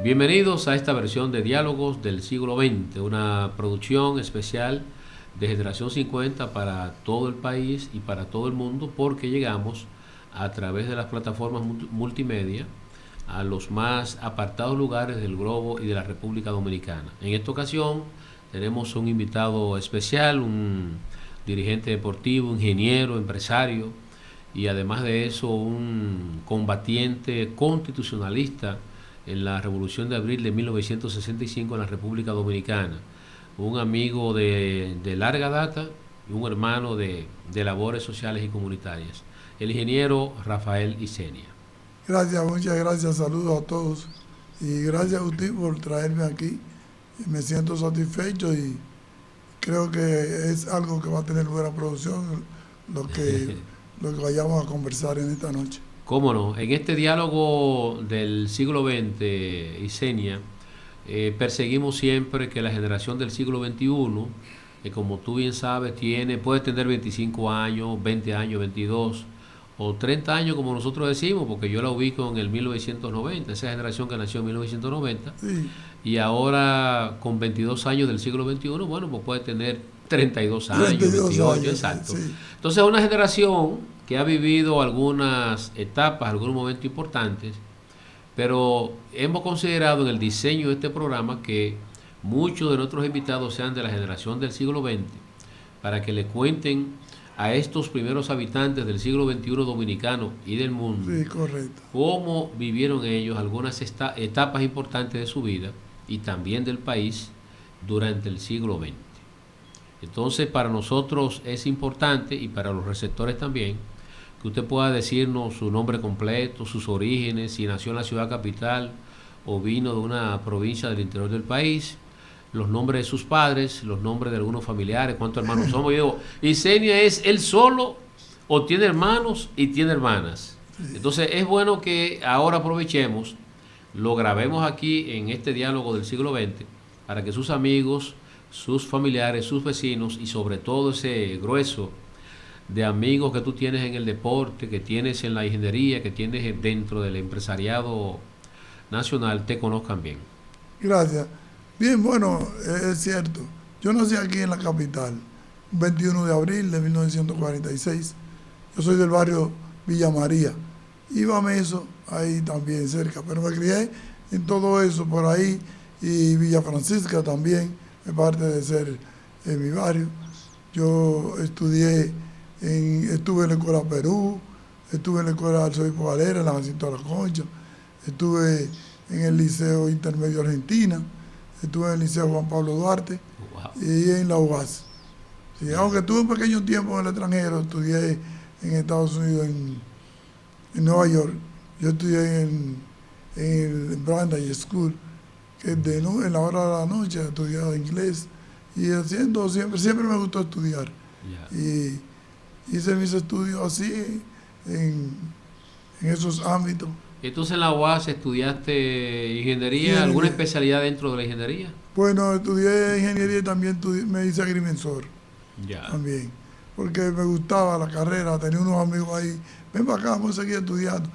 Bienvenidos a esta versión de Diálogos del siglo XX, una producción especial de Generación 50 para todo el país y para todo el mundo, porque llegamos a través de las plataformas multimedia a los más apartados lugares del globo y de la República Dominicana. En esta ocasión tenemos un invitado especial, un dirigente deportivo, ingeniero, empresario y además de eso un combatiente constitucionalista en la Revolución de Abril de 1965 en la República Dominicana, un amigo de larga data y un hermano de labores sociales y comunitarias, el ingeniero Rafael Isenia. Gracias, muchas gracias, saludos a todos y gracias a usted por traerme aquí. Me siento satisfecho y creo que es algo que va a tener buena producción, lo que, lo que vayamos a conversar en esta noche. Cómo no, en este diálogo del siglo XX, Isenia, perseguimos siempre que la generación del siglo XXI, que como tú bien sabes, puede tener 25 años, 20 años, 22 o 30 años como nosotros decimos, porque yo la ubico en el 1990, esa generación que nació en 1990, Sí, y ahora con 22 años del siglo XXI, bueno, pues puede tener 32 años, 32 28, años, exacto. sí, Entonces es una generación que ha vivido algunas etapas, algunos momentos importantes, pero hemos considerado en el diseño de este programa que muchos de nuestros invitados sean de la generación del siglo XX, para que le cuenten a estos primeros habitantes del siglo XXI dominicano y del mundo sí, correcto. cómo vivieron ellos algunas etapas importantes de su vida y también del país durante el siglo XX. Entonces, para nosotros es importante y para los receptores también que usted pueda decirnos su nombre completo, sus orígenes, si nació en la ciudad capital o vino de una provincia del interior del país, los nombres de sus padres, los nombres de algunos familiares, cuántos hermanos somos. Yo digo, ¿Isenia es él solo o tiene hermanos y tiene hermanas? Entonces es bueno que ahora aprovechemos, lo grabemos aquí en este diálogo del siglo XX para que sus amigos, sus familiares, sus vecinos y sobre todo ese grueso de amigos que tú tienes en el deporte, que tienes en la ingeniería, que tienes dentro del empresariado nacional, te conozcan bien. Gracias. Bien, bueno, es cierto. Yo nací aquí en la capital, 21 de abril de 1946. Yo soy del barrio Villa María. Iba a Meso, ahí también cerca, pero me crié en todo eso por ahí y Villa Francisca también, es parte de ser en mi barrio. Yo estuve en la escuela Perú, estuve en la escuela Arzobispo Valera, en la Jacinto de la Concha, estuve en el Liceo Intermedio Argentina, estuve en el Liceo Juan Pablo Duarte Wow. y en la UAS. Sí, aunque tuve un pequeño tiempo en el extranjero, estudié en Estados Unidos, en Nueva York. Yo estudié en el Brandeis School, que en la hora de la noche estudiaba inglés y haciendo siempre me gustó estudiar. Ya. Y hice mis estudios así en, en esos ámbitos. Entonces en la UAS estudiaste ingeniería, alguna Ingeniería. especialidad dentro de la ingeniería. Bueno, estudié ingeniería y también me hice agrimensor Ya. también, porque me gustaba la carrera, tenía unos amigos ahí, ven para acá, vamos a seguir estudiando.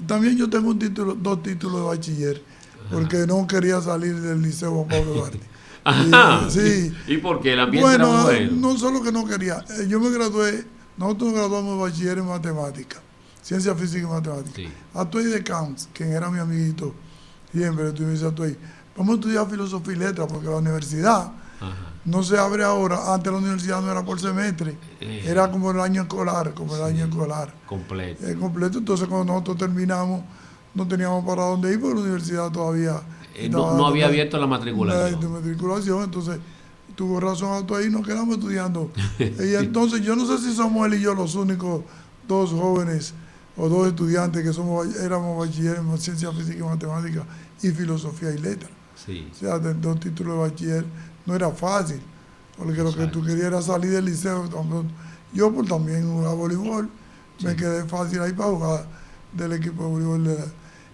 También yo tengo dos títulos de bachiller, porque Ajá. no quería salir del Liceo Juan Pablo Duarte. Ajá. Sí, ¿Y por qué? El ambiente era muy bueno, bueno. no solo que no quería, yo me gradué, nosotros nos graduamos de bachiller en matemática, ciencia física y matemática. Sí. Atuey de Camps, quien era mi amiguito, siempre estuvimos Atuey. Vamos a estudiar filosofía y letras, porque la universidad Ajá. no se abre ahora. Antes la universidad no era por semestre, era como el año escolar, como el año Sí. escolar. Completo. Completo, entonces cuando nosotros terminamos, no teníamos para dónde ir, porque la universidad todavía estaba No dando había la abierto la matriculación. matriculación, entonces tuvo razón Alto ahí, nos quedamos estudiando. Y entonces yo no sé si somos él y yo los únicos dos jóvenes o dos estudiantes que éramos bachilleres en ciencia física y matemática y filosofía y letras. Sí. O sea, de dos títulos de bachiller no era fácil, porque lo que Exacto. tú querías era salir del liceo. Yo por también jugaba voleibol, me Sí. quedé fácil ahí para jugar del equipo de voleibol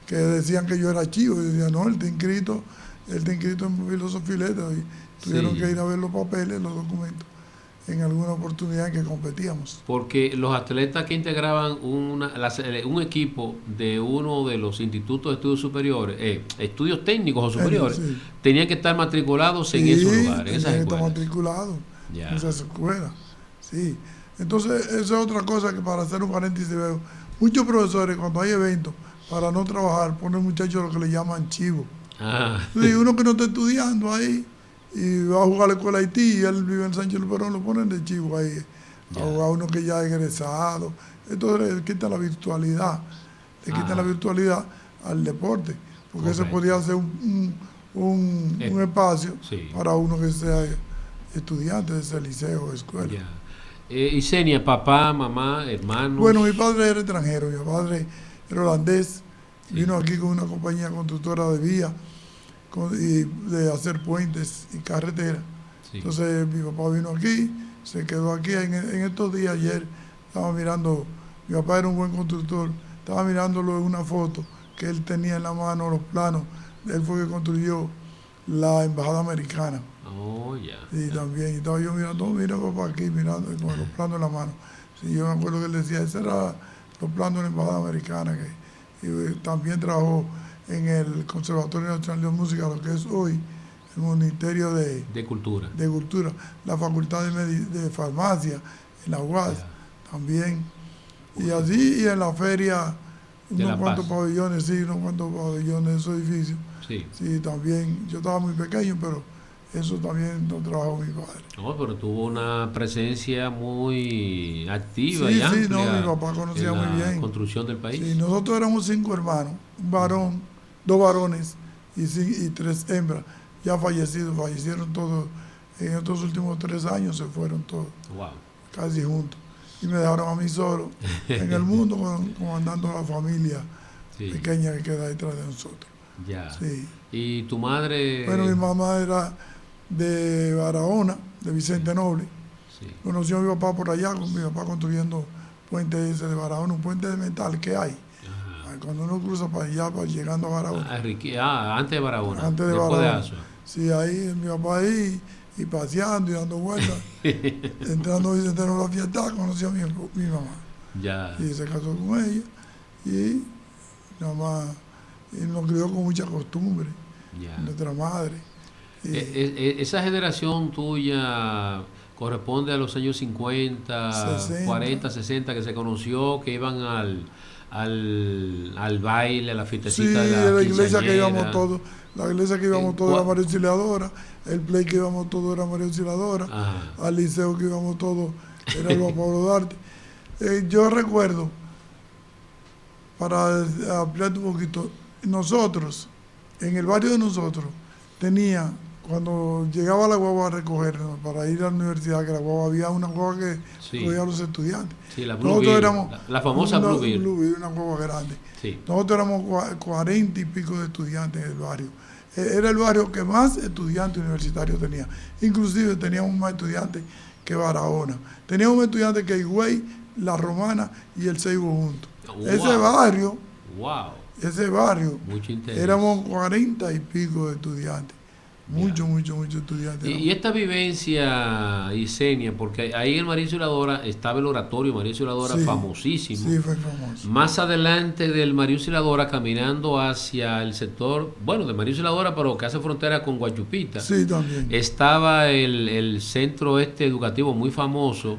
que decían que yo era chivo. Y decían, no, él está inscrito en filosofía y letras. Y tuvieron Sí. que ir a ver los papeles, los documentos. en alguna oportunidad en que competíamos. Porque los atletas que integraban un equipo de uno de los institutos de estudios superiores, estudios técnicos o superiores, Sí. tenían que estar matriculados en Sí, esos lugares, en esas tenían que estar escuelas. matriculados Ya. en esas escuelas. Sí. Entonces, esa es otra cosa que, para hacer un paréntesis, veo. Muchos profesores, cuando hay eventos, para no trabajar, ponen muchachos lo que le llaman chivo. Ah, Sí, uno que no está estudiando ahí y va a jugar a la escuela Haití y él vive en Sánchez Luperón, lo ponen de chivo ahí. Ya. A jugar uno que ya es egresado. Entonces le quitan la virtualidad. Le quitan la virtualidad al deporte. Porque ese Correcto. podía ser un espacio sí. para uno que sea estudiante de ese liceo o escuela. Ya. Isenia, papá, mamá, hermanos. Bueno, mi padre era extranjero, mi padre era holandés, Sí. vino aquí con una compañía constructora de vía y de hacer puentes y carreteras. Sí. Entonces mi papá vino aquí, se quedó aquí en estos días. Ayer estaba mirando, mi papá era un buen constructor, estaba mirándolo en una foto que él tenía en la mano, los planos. Él fue que construyó la embajada americana. Oh, ya. Y también, y estaba yo mirando, mira papá aquí, mirando con los planos en la mano. Sí, yo me acuerdo que él decía, ese era los planos de la embajada americana. Y también trabajó en el Conservatorio Nacional de Música, lo que es hoy el Ministerio de Cultura. Cultura, la Facultad de Farmacia, en la UAS, Ya. también. Y así, y en la feria, De unos La cuantos Paz. pabellones, sí, unos cuantos pabellones de esos edificios. Sí. Sí, también, yo estaba muy pequeño, pero eso también lo trabajó mi padre. No, pero tuvo una presencia muy activa Sí, y sí, amplia no, mi papá conocía en la muy bien. construcción del país. Sí, nosotros éramos 5 hermanos, un varón, 2 varones y 3 hembras, ya fallecidos, fallecieron todos en estos últimos 3 años, se fueron todos, Wow. casi juntos. Y me dejaron a mí solo en el mundo comandando la familia Sí. pequeña que queda detrás de nosotros. Ya. Sí. ¿Y tu madre? Bueno, mi mamá era de Barahona, de Vicente Noble. Sí. Conoció a mi papá por allá, con mi papá construyendo puentes ese de Barahona, un puente de metal que hay. Ajá. Cuando uno cruza para allá, para llegando a Barahona. Antes de Barahona. Antes de después Barahona. de Asua. Sí, ahí mi papá ahí, y paseando y dando vueltas. Entrando a Vicente Noble a la fiesta, conoció a mi mamá. Ya. Y se casó con ella. Y nada más, y nos crió con mucha costumbre, Ya. nuestra madre. Y, Esa generación tuya corresponde a los años 50, 60. 40, 60, que se conoció, que iban al baile, a la sí, fiestecita de la iglesia que íbamos quinceañera. todos, la iglesia que íbamos todos era María Auxiliadora, el play que íbamos todos era María Auxiliadora, Ajá. al liceo que íbamos todos era Luis Pablo Duarte. Yo recuerdo, para ampliarte un poquito, nosotros, en el barrio de nosotros, tenía, cuando llegaba la guagua a recogernos para ir a la universidad, que la guagua, había una guagua que Sí. recogía a los estudiantes. Sí, la Blue Nosotros Bill, éramos la famosa Blue Bill. una guagua grande. Sí. Nosotros éramos 40 y pico de estudiantes en el barrio. Era el barrio que más estudiantes universitarios tenía. Inclusive teníamos más estudiantes que Barahona. Teníamos más estudiantes que Higüey, La Romana y el Seibo juntos. Wow. Ese barrio, Mucho interés. éramos 40 y pico de estudiantes. Muchos estudiantes. Y esta vivencia, Isenia, porque ahí en María Auxiliadora estaba el oratorio María Auxiliadora, Sí, famosísimo. Sí, fue famoso. Más adelante del María Auxiliadora, caminando hacia el sector, bueno, de María Auxiliadora, pero que hace frontera con Guachupita, Sí, también. estaba el centro educativo muy famoso.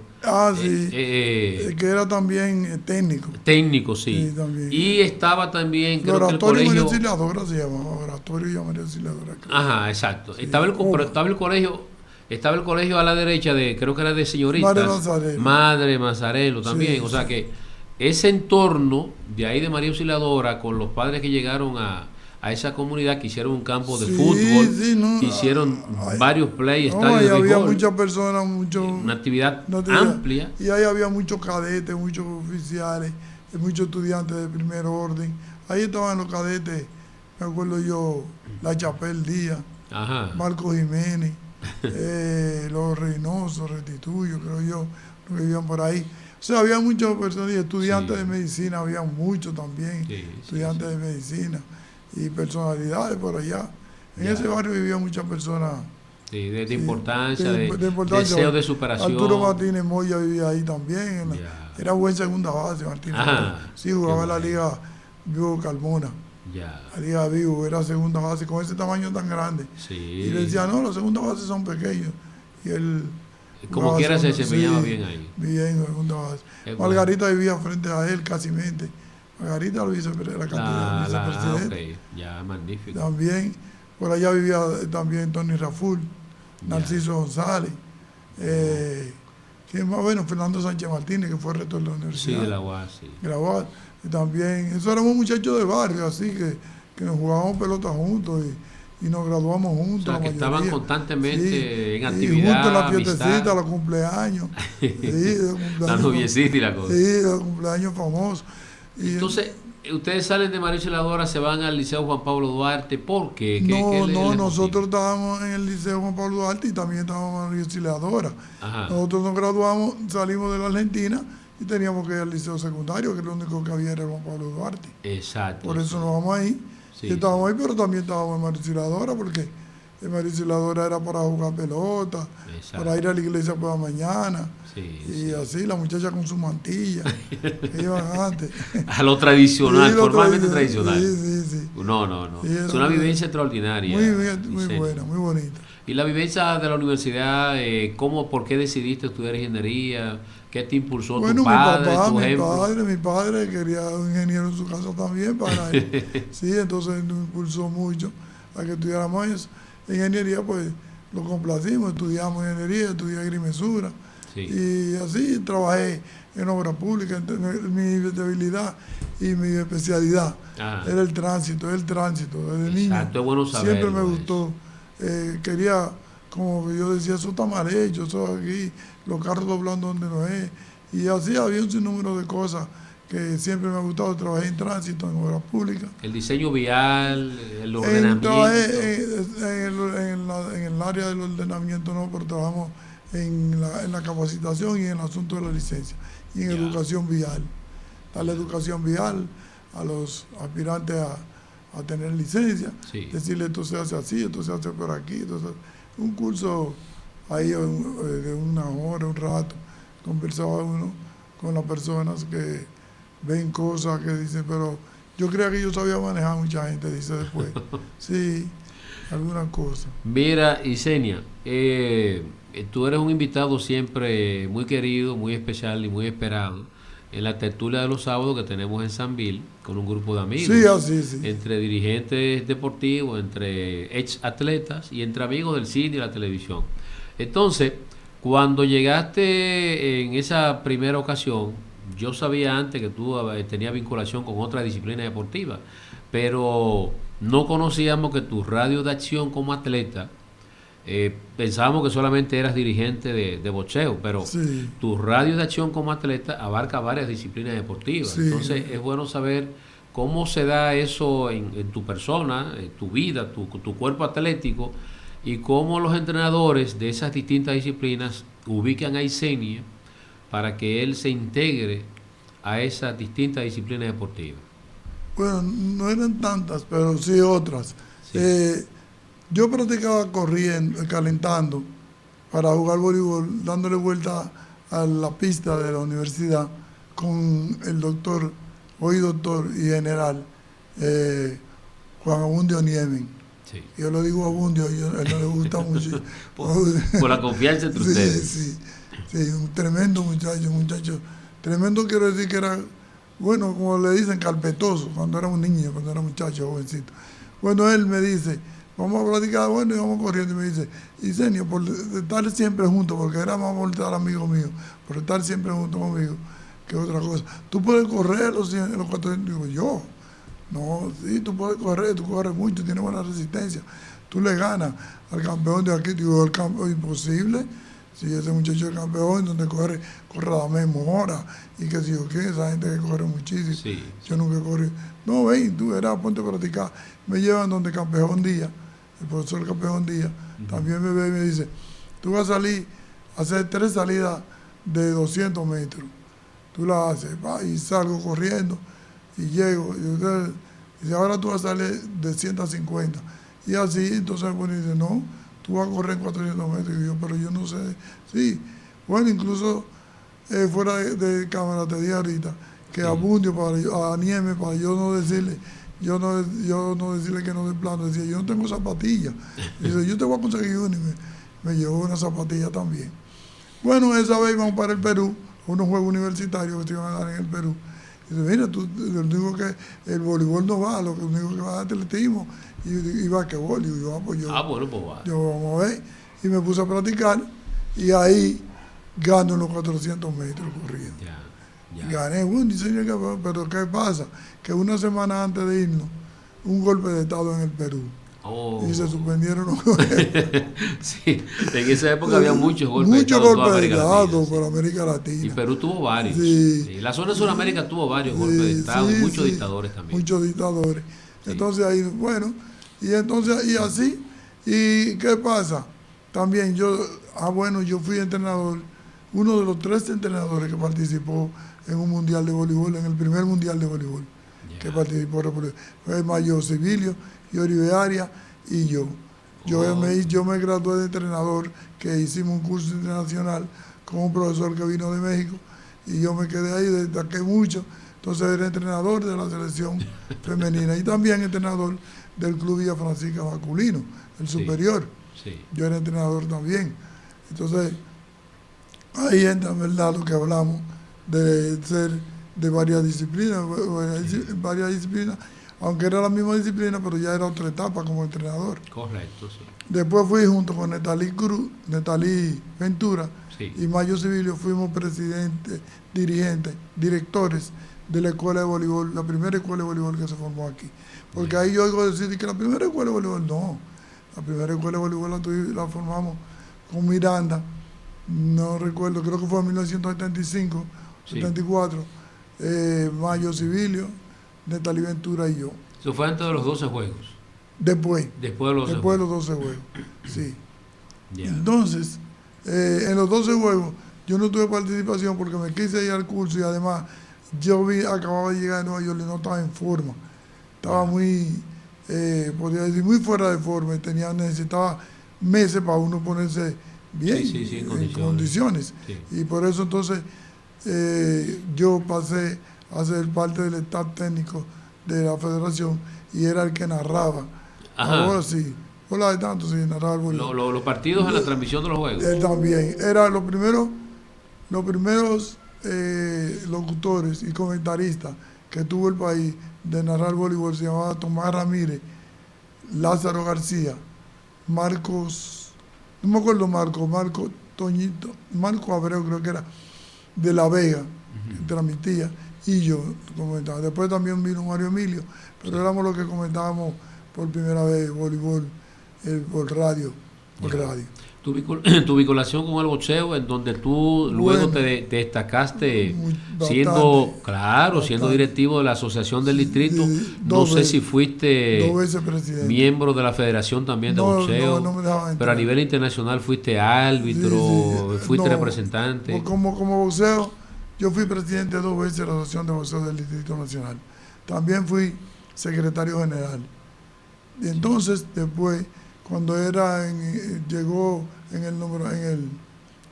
Sí. Que era también técnico. Técnico, sí. Sí, también. Y estaba también, El creo que el oratorio María colegio... Auxiliadora se llamaba, oratorio María Auxiliadora. creo. Ajá, exacto. Sí, Estaba el colegio a la derecha de, creo que era de señoritas. Madre Mazarelo también. Sí, o sea sí. que ese entorno de ahí de María Auxiliadora, con los padres que llegaron a esa comunidad, que hicieron un campo de Sí, fútbol, sí, no, que hicieron varios play, No, estadios ahí de había béisbol, muchas personas, una actividad no tenía- amplia. Y ahí había muchos cadetes, muchos oficiales, muchos estudiantes de primer orden. Ahí estaban los cadetes, me acuerdo yo, La Chapel Díaz, Ajá. Marco Jiménez, los Reynosos, Restituyo, creo yo, los que vivían por ahí. O sea, había muchas personas, y estudiantes Sí. de medicina, había muchos también, Sí, sí, estudiantes sí. de medicina y personalidades por allá. En Ya. ese barrio vivían muchas personas Sí, de Sí, importancia, de importancia. deseo de superación. Arturo Martínez Moya vivía ahí también. Ya. Era buen segunda base, Martínez Moya. Ajá, Sí, qué jugaba en la bueno. Liga Vivo Carmona. Ya, La Liga Vivo era segunda base con ese tamaño tan grande. Y le sí. decía, no, los segundas bases son pequeños. Y él Como jugaba quiera se segunda, desempeñaba sí, bien ahí. bien, segunda base. Es bueno. Margarita vivía frente a él casi mente. Margarita, la Ok, vicepresidente. ya, magnífico. También, por allá vivía también Tony Raful, Ya. Narciso González. Oh, ¿Quién más? Bueno, Fernando Sánchez Martínez, que fue rector de la sí, de universidad. la UAS, sí. Grabar. Y también, eso éramos muchachos de barrio, así que nos jugábamos pelota juntos y nos graduamos O juntos, sea, la que estaban mayoría. Sí, constantemente en y juntos en la actividad, fiestecita, amistad, los cumpleaños. Sí, los la cumpleaños, noviecita y la cosa. sí, los cumpleaños famosos. Y Entonces, ustedes salen de Mauricio Ladora, se van al Liceo Juan Pablo Duarte, ¿por qué? ¿Qué no, no, les nosotros motiva? estábamos en el Liceo Juan Pablo Duarte y también estábamos en la Auxiliadora. Ajá, Nosotros nos graduamos, salimos de la Argentina y teníamos que ir al liceo secundario, que lo único que había era el Juan Pablo Duarte. exacto. Por eso Sí, nos vamos ahí. sí, Y estábamos ahí, pero también estábamos en Mariciladora, porque en Mariciladora era para jugar pelota, para ir exacto. a la iglesia por la mañana. Sí, Y sí. así, la muchacha con su mantilla, que iban antes. A lo tradicional, Sí, formalmente sí, tradicional. sí, sí. No, no, no. Sí, Es era una vivencia extraordinaria, muy Vicente. buena, muy bonita. Y la vivencia de la universidad, por qué decidiste estudiar ingeniería? ¿Qué te impulsó tu Bueno, padre, tu ejemplo? mi padre quería un ingeniero en su casa también para él. Sí, entonces nos impulsó mucho a que estudiáramos eso. Ingeniería, pues lo complacimos, estudiamos ingeniería, estudié agrimensura Sí. y así trabajé en obra pública. Entonces, mi debilidad y mi especialidad Ah, era el tránsito, desde niño. exacto, es bueno Siempre me saberlo eso. gustó. Quería, como yo decía, eso está mal hecho, eso aquí, los carros doblando donde no es. Y así había un sinnúmero de cosas que siempre me ha gustado. Trabajé en tránsito, en obras públicas. El diseño vial, el Trabajé ordenamiento. en el área del ordenamiento, no, pero trabajamos en la capacitación y en el asunto de la licencia. Y en Ya, educación vial. Darle ya, educación vial a los aspirantes a tener licencia. sí. Decirle esto se hace así, esto se hace por aquí. Entonces, un curso ahí de una hora, un rato. Conversaba uno con las personas que ven cosas que dicen, pero yo creía que yo sabía manejar mucha gente, dice después. Sí, algunas cosas. Mira, Isenia, tú eres un invitado siempre muy querido, muy especial y muy esperado en la tertulia de los sábados que tenemos en San Bill con un grupo de Sí, amigos, así, sí. entre dirigentes deportivos, entre ex atletas y entre amigos del cine y la televisión. Entonces, cuando llegaste en esa primera ocasión, yo sabía antes que tú tenías vinculación con otra disciplina deportiva, pero no conocíamos que tu radio de acción como atleta, pensábamos que solamente eras dirigente de boxeo, pero Sí, tu radio de acción como atleta abarca varias disciplinas deportivas. sí. Entonces es bueno saber cómo se da eso en tu persona, en tu vida, tu cuerpo atlético, y cómo los entrenadores de esas distintas disciplinas ubican a Isenia para que él se integre a esas distintas disciplinas deportivas. Bueno, no eran tantas, pero sí otras. Sí, Yo practicaba corriendo, calentando para jugar voleibol, dándole vuelta a la pista de la universidad con el doctor, hoy doctor y general, Juan Abundio Niemen. sí. Yo lo digo Abundio, a él no le gusta mucho. Por, por la confianza entre Sí, ustedes. sí, sí, un tremendo muchacho. Tremendo quiero decir que era, bueno, como le dicen, carpetoso, cuando era un niño, cuando era muchacho, jovencito. Bueno, él me dice, vamos a platicar, bueno, y vamos corriendo, y me dice, Isenio, por estar siempre juntos, porque era más por estar amigo mío, por estar siempre junto conmigo, que otra cosa. Tú puedes correr los 400, digo, yo, no, sí, tú puedes correr, tú corres mucho, tienes buena resistencia, tú le ganas al campeón de aquí, digo, el campeón imposible. Si ese muchacho es campeón, donde corre Radamés Mora y que si yo qué, esa gente que corre muchísimo. Sí, Yo nunca corrí. No, ven, tú eras, ponte a practicar. Me llevan donde Campeón Díaz, el profesor Campeón Díaz, también me ve y me dice, tú vas a salir a hacer 3 salidas de 200 metros. Tú las haces, va, y salgo corriendo y llego. Y dice, ahora tú vas a salir de 150. Y así, entonces me dice, no, tú vas a correr 400 metros. Y yo, pero yo no sé. Sí, bueno, incluso fuera de cámara te dije ahorita que a Bundio, a Nieme, para yo no decirle, yo no decirle que no de plano, decía, yo no tengo zapatillas. Dice, yo te voy a conseguir una, y me llevó una zapatilla también. Bueno, esa vez íbamos para el Perú, unos juegos universitarios que se iban a dar en el Perú. Dice, mira, lo único que el voleibol no va, lo único que va es atletismo y basquetbol. Y yo, pues bueno, pues va. Yo vamos a ver. Y me puse a practicar y ahí gano los 400 metros corriendo. Gané, pero ¿qué pasa? Que una semana antes de irnos, un golpe de Estado en el Perú. Y se suspendieron los juegos. Sí, en esa época había muchos golpes de Estado por América Latina. Y Perú tuvo varios. Sí. La zona de Sudamérica tuvo varios golpes de Estado y muchos dictadores también. Muchos dictadores. Entonces ahí, bueno, y así. ¿Y qué pasa? También yo fui entrenador, uno de los 3 entrenadores que participó en un mundial de voleibol, en el primer mundial de voleibol que participó fue Mayo Civilio, Yori Arias y yo. Yo me gradué de entrenador, que hicimos un curso internacional con un profesor que vino de México, y yo me quedé ahí, destaqué mucho. Entonces era entrenador de la selección femenina y también entrenador del Club Villa Francisca masculino, el superior. Sí. Yo era entrenador también. Entonces, ahí entra, ¿verdad?, lo que hablamos de ser de varias disciplinas, aunque era la misma disciplina, pero ya era otra etapa como entrenador. Correcto, sí. Después fui junto con Netalí Ventura, sí, y Mayo Civilio, fuimos presidentes, dirigentes, directores de la escuela de voleibol, la primera escuela de voleibol que se formó aquí. Porque ahí yo oigo decir que la primera escuela de voleibol, no. La primera escuela de voleibol la formamos con Miranda, no recuerdo, creo que fue en 1975, sí, 74, Mayo Civilio, Netalí Ventura y yo. ¿Eso fue antes de los 12 juegos? Después de los 12 juegos, sí. Entonces, en los 12 juegos yo no tuve participación porque me quise ir al curso, y además acababa de llegar de Nueva York y no estaba en forma. Estaba muy, podría decir, muy fuera de forma, y necesitaba meses para uno ponerse bien, en condiciones. Sí. Y por eso entonces yo pasé a ser parte del staff técnico de la federación y era el que narraba. Ajá. Ahora sí, hola de tanto, sí, narraba el voleibol. Los partidos en la transmisión de los juegos. Él también. Era los primeros locutores y comentaristas que tuvo el país de narrar voleibol. Se llamaba Tomás Ramírez, Lázaro García, Marcos, no me acuerdo, Marco Toñito, Marco Abreu creo que era, de La Vega, que transmitía, y yo comentaba. Después también vino Mario Emilio, pero éramos los que comentábamos por primera vez voleibol por radio. Tu vinculación con el boxeo, en donde tú luego te destacaste siendo directivo de la Asociación del Distrito. No sé si fuiste 2 veces presidente, miembro de la Federación también de boxeo, no me dejaban entrar. Pero a nivel internacional fuiste árbitro, fuiste representante. Como boxeo, yo fui presidente 2 veces de la Asociación de Boxeo del Distrito Nacional. También fui secretario general. Y entonces, después, cuando llegó en el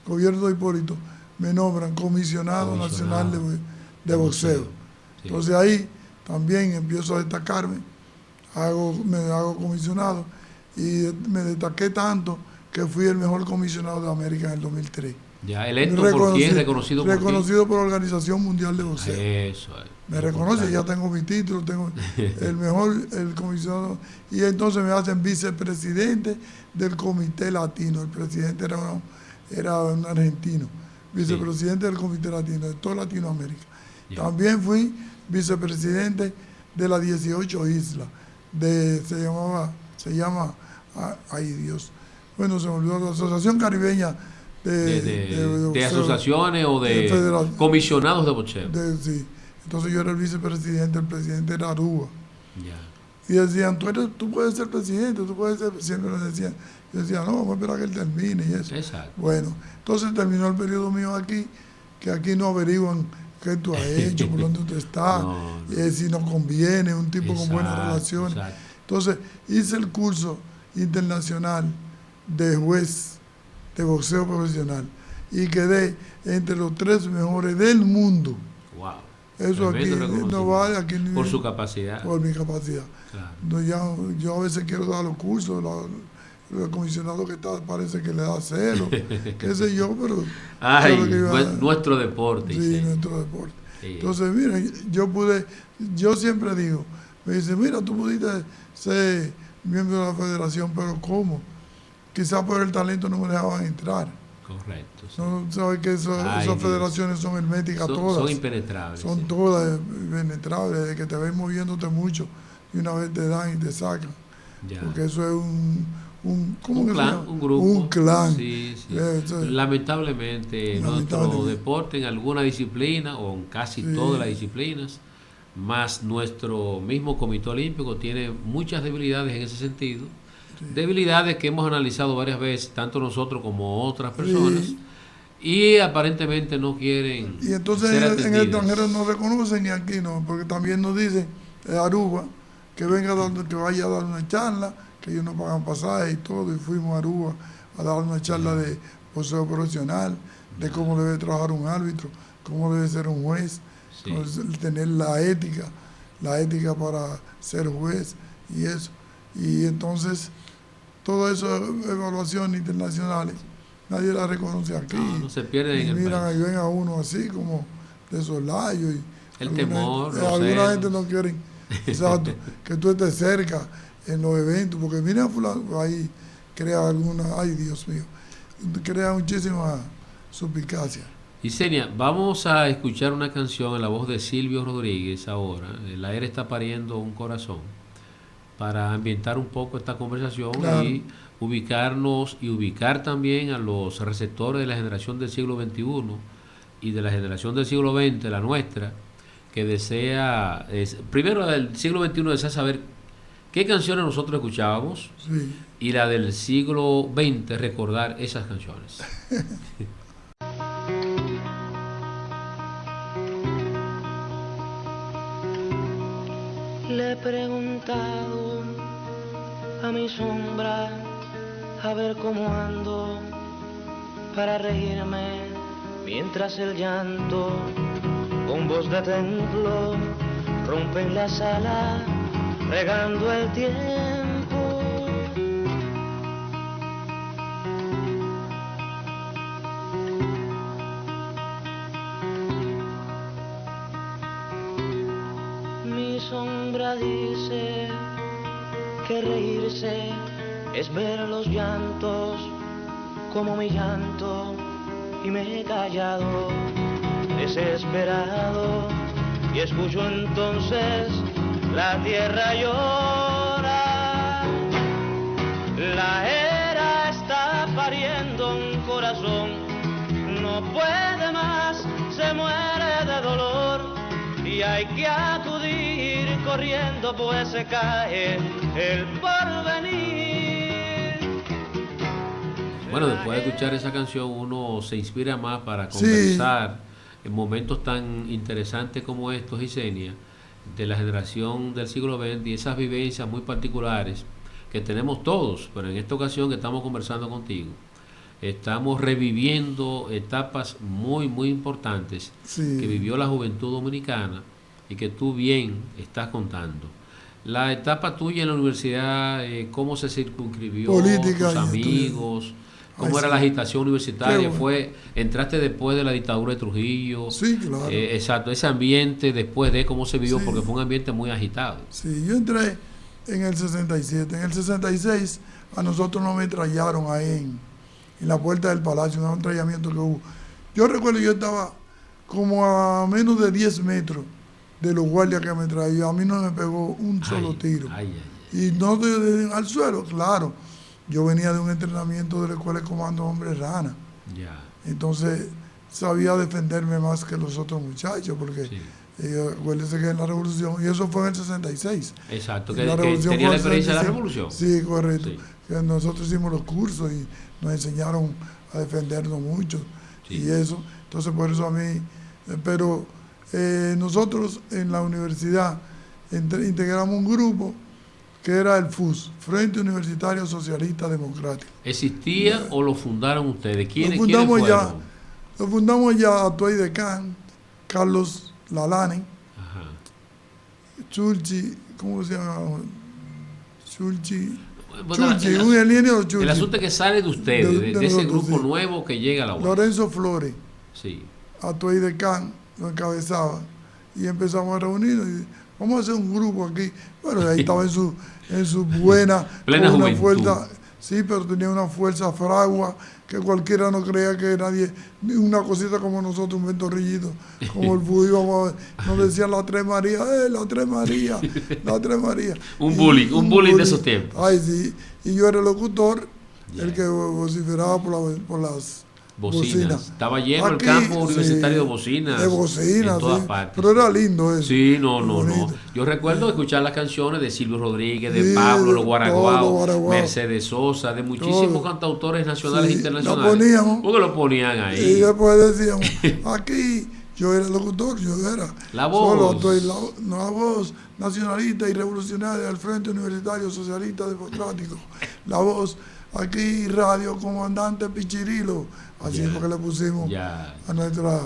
gobierno de Hipólito, me nombran comisionado nacional de boxeo. Sí. Entonces ahí también empiezo a destacarme, me hago comisionado, y me destaqué tanto que fui el mejor comisionado de América en el 2003. Ya, ¿electo por quién? ¿Reconocido por quién? Reconocido por la Organización Mundial de Boxeo. Eso es. Me reconoce, ya tengo mi título, tengo el comisionado, y entonces me hacen vicepresidente del Comité Latino. El presidente era un argentino, vicepresidente del Comité Latino de toda Latinoamérica. Yeah. También fui vicepresidente de las 18 islas, se llama, ay Dios, bueno, se me olvidó, la Asociación Caribeña de asociaciones o de comisionados de boxeo. Sí. Entonces yo era el vicepresidente, el presidente era Aruba. Yeah. Y decían, tú puedes ser presidente, siempre me decían. Yo decía, no, vamos a esperar a que él termine y eso. Exacto. Bueno, entonces terminó el periodo mío aquí, que aquí no averiguan qué tú has hecho, por dónde tú estás, si nos conviene, un tipo con buenas relaciones. Exacto. Entonces hice el curso internacional de juez de boxeo profesional y quedé entre los 3 mejores del mundo. Wow. Eso aquí no vale, aquí por su capacidad. Por mi capacidad. Claro. No, yo a veces quiero dar los cursos, el comisionado que está parece que le da celo, qué sé yo, pero... nuestro deporte. Sí, nuestro deporte. Sí. Entonces, miren, yo siempre digo, me dice, mira, tú pudiste ser miembro de la federación, pero ¿cómo? Quizás por el talento no me dejaban entrar. Correcto. Sí. No sabes que esas federaciones son herméticas todas. Son impenetrables. Son todas impenetrables, de que te ven moviéndote mucho y una vez te dan y te sacan. Ya. Porque eso es un clan, un grupo. Un clan. Sí, sí. Lamentablemente, nuestro deporte en alguna disciplina o en casi todas las disciplinas, más nuestro mismo Comité Olímpico tiene muchas debilidades en ese sentido. Sí. Debilidades que hemos analizado varias veces, tanto nosotros como otras personas, y aparentemente no quieren. Y entonces ser en el extranjero no reconocen y aquí no, porque también nos dicen Aruba que que vaya a dar una charla, que ellos no pagan pasaje y todo, y fuimos a Aruba a dar una charla de boxeo profesional, de cómo debe trabajar un árbitro, cómo debe ser un juez, tener la ética para ser juez y eso. Y entonces todas esas evaluaciones internacionales nadie las reconoce aquí. No se pierde en el miran país. Y ven a uno así como de soslayo y el temor, alguna gente no quiere exacto que tú estés cerca en los eventos, porque mira fulano ahí crea ay Dios mío, crea muchísima suspicacia. Yesenia, vamos a escuchar una canción en la voz de Silvio Rodríguez ahora, El aire está pariendo un corazón, para ambientar un poco esta conversación. Claro. Y ubicarnos y ubicar también a los receptores de la generación del siglo XXI y de la generación del siglo XX, la nuestra, que desea, primero del siglo XXI desea saber qué canciones nosotros escuchábamos, y la del siglo XX recordar esas canciones. Le he preguntado a mi sombra a ver cómo ando para reírme mientras el llanto con voz de templo rompe en la sala regando el tiempo. Mi sombra dice que reírse es ver los llantos como mi llanto, y me he callado, desesperado, y escucho entonces la tierra llora. La era está pariendo un corazón, no puede más, se muere de dolor, y hay que acudir corriendo, pues se cae el porvenir. Bueno, después de escuchar esa canción uno se inspira más para conversar en momentos tan interesantes como estos, Yesenia, de la generación del siglo XX y esas vivencias muy particulares que tenemos todos, pero en esta ocasión que estamos conversando contigo, estamos reviviendo etapas muy, muy importantes que vivió la juventud dominicana y que tú bien estás contando. La etapa tuya en la universidad, ¿cómo se circunscribió? Política, tus amigos, ¿cómo era la agitación universitaria? Bueno. ¿Entraste después de la dictadura de Trujillo? Sí, claro. Exacto, ese ambiente después de cómo se vivió, porque fue un ambiente muy agitado. Sí, yo entré en el 67. En el 66 a nosotros nos ametrallaron ahí en la puerta del palacio, un ametrallamiento que hubo. Yo recuerdo, yo estaba como a menos de 10 metros de los guardias que me traían. A mí no me pegó un solo tiro. Y no al suelo, claro. Yo venía de un entrenamiento de la Escuela de Comando Hombre Rana. Entonces sabía defenderme más que los otros muchachos, porque acuérdense que en la revolución, y eso fue en el 66. Exacto, que tenía la experiencia de la revolución. Sí, correcto. Sí. Que nosotros hicimos los cursos y nos enseñaron a defendernos mucho y eso. Entonces por eso a mí, pero nosotros en la universidad integramos un grupo que era el FUS, Frente Universitario Socialista Democrático. ¿Existía o lo fundaron ustedes? ¿Quiénes fundamos fueron? Lo fundamos ya Atuey Decán, Carlos Lalane, Ajá. Chulchi, ¿cómo se llama? Chulchi, Bueno, un ingeniero Chulchi. el asunto es que sale de ustedes, de ese nosotros, grupo sí. nuevo que llega a la UAS. Lorenzo Flores, Sí. Atuey Decán, lo encabezaba. Y empezamos a reunirnos y vamos a hacer un grupo aquí. Bueno, ahí estaba en su buena, Plena con una juventud. fuerza, sí, pero tenía una fuerza fragua que cualquiera no creía que nadie, ni una cosita como nosotros, un ventorrillito, como el fútbol, íbamos nos decían la Tres Marías, la Tres Marías, la Tres Marías. un bullying de esos tiempos. Ay, sí, y yo era el locutor, Ya. el que vociferaba por las Bocinas. Estaba lleno Aquí, el campo universitario sí, de bocinas. de bocinas, en todas sí. partes. Pero era lindo eso. Sí, no. Bonito. Yo recuerdo escuchar las canciones de Silvio Rodríguez, de Sí, Pablo, de los Guaraguao, todos los Guaraguao. Mercedes Sosa, de muchísimos Todo. cantautores nacionales Sí, e internacionales. lo poníamos. Porque lo ponían Y ahí. después decíamos, aquí yo era el locutor, yo era La voz. solo estoy la voz nacionalista y revolucionaria del Frente Universitario Socialista Democrático. La voz aquí, Radio Comandante Pichirilo. Así es porque le pusimos Ya. a nuestra...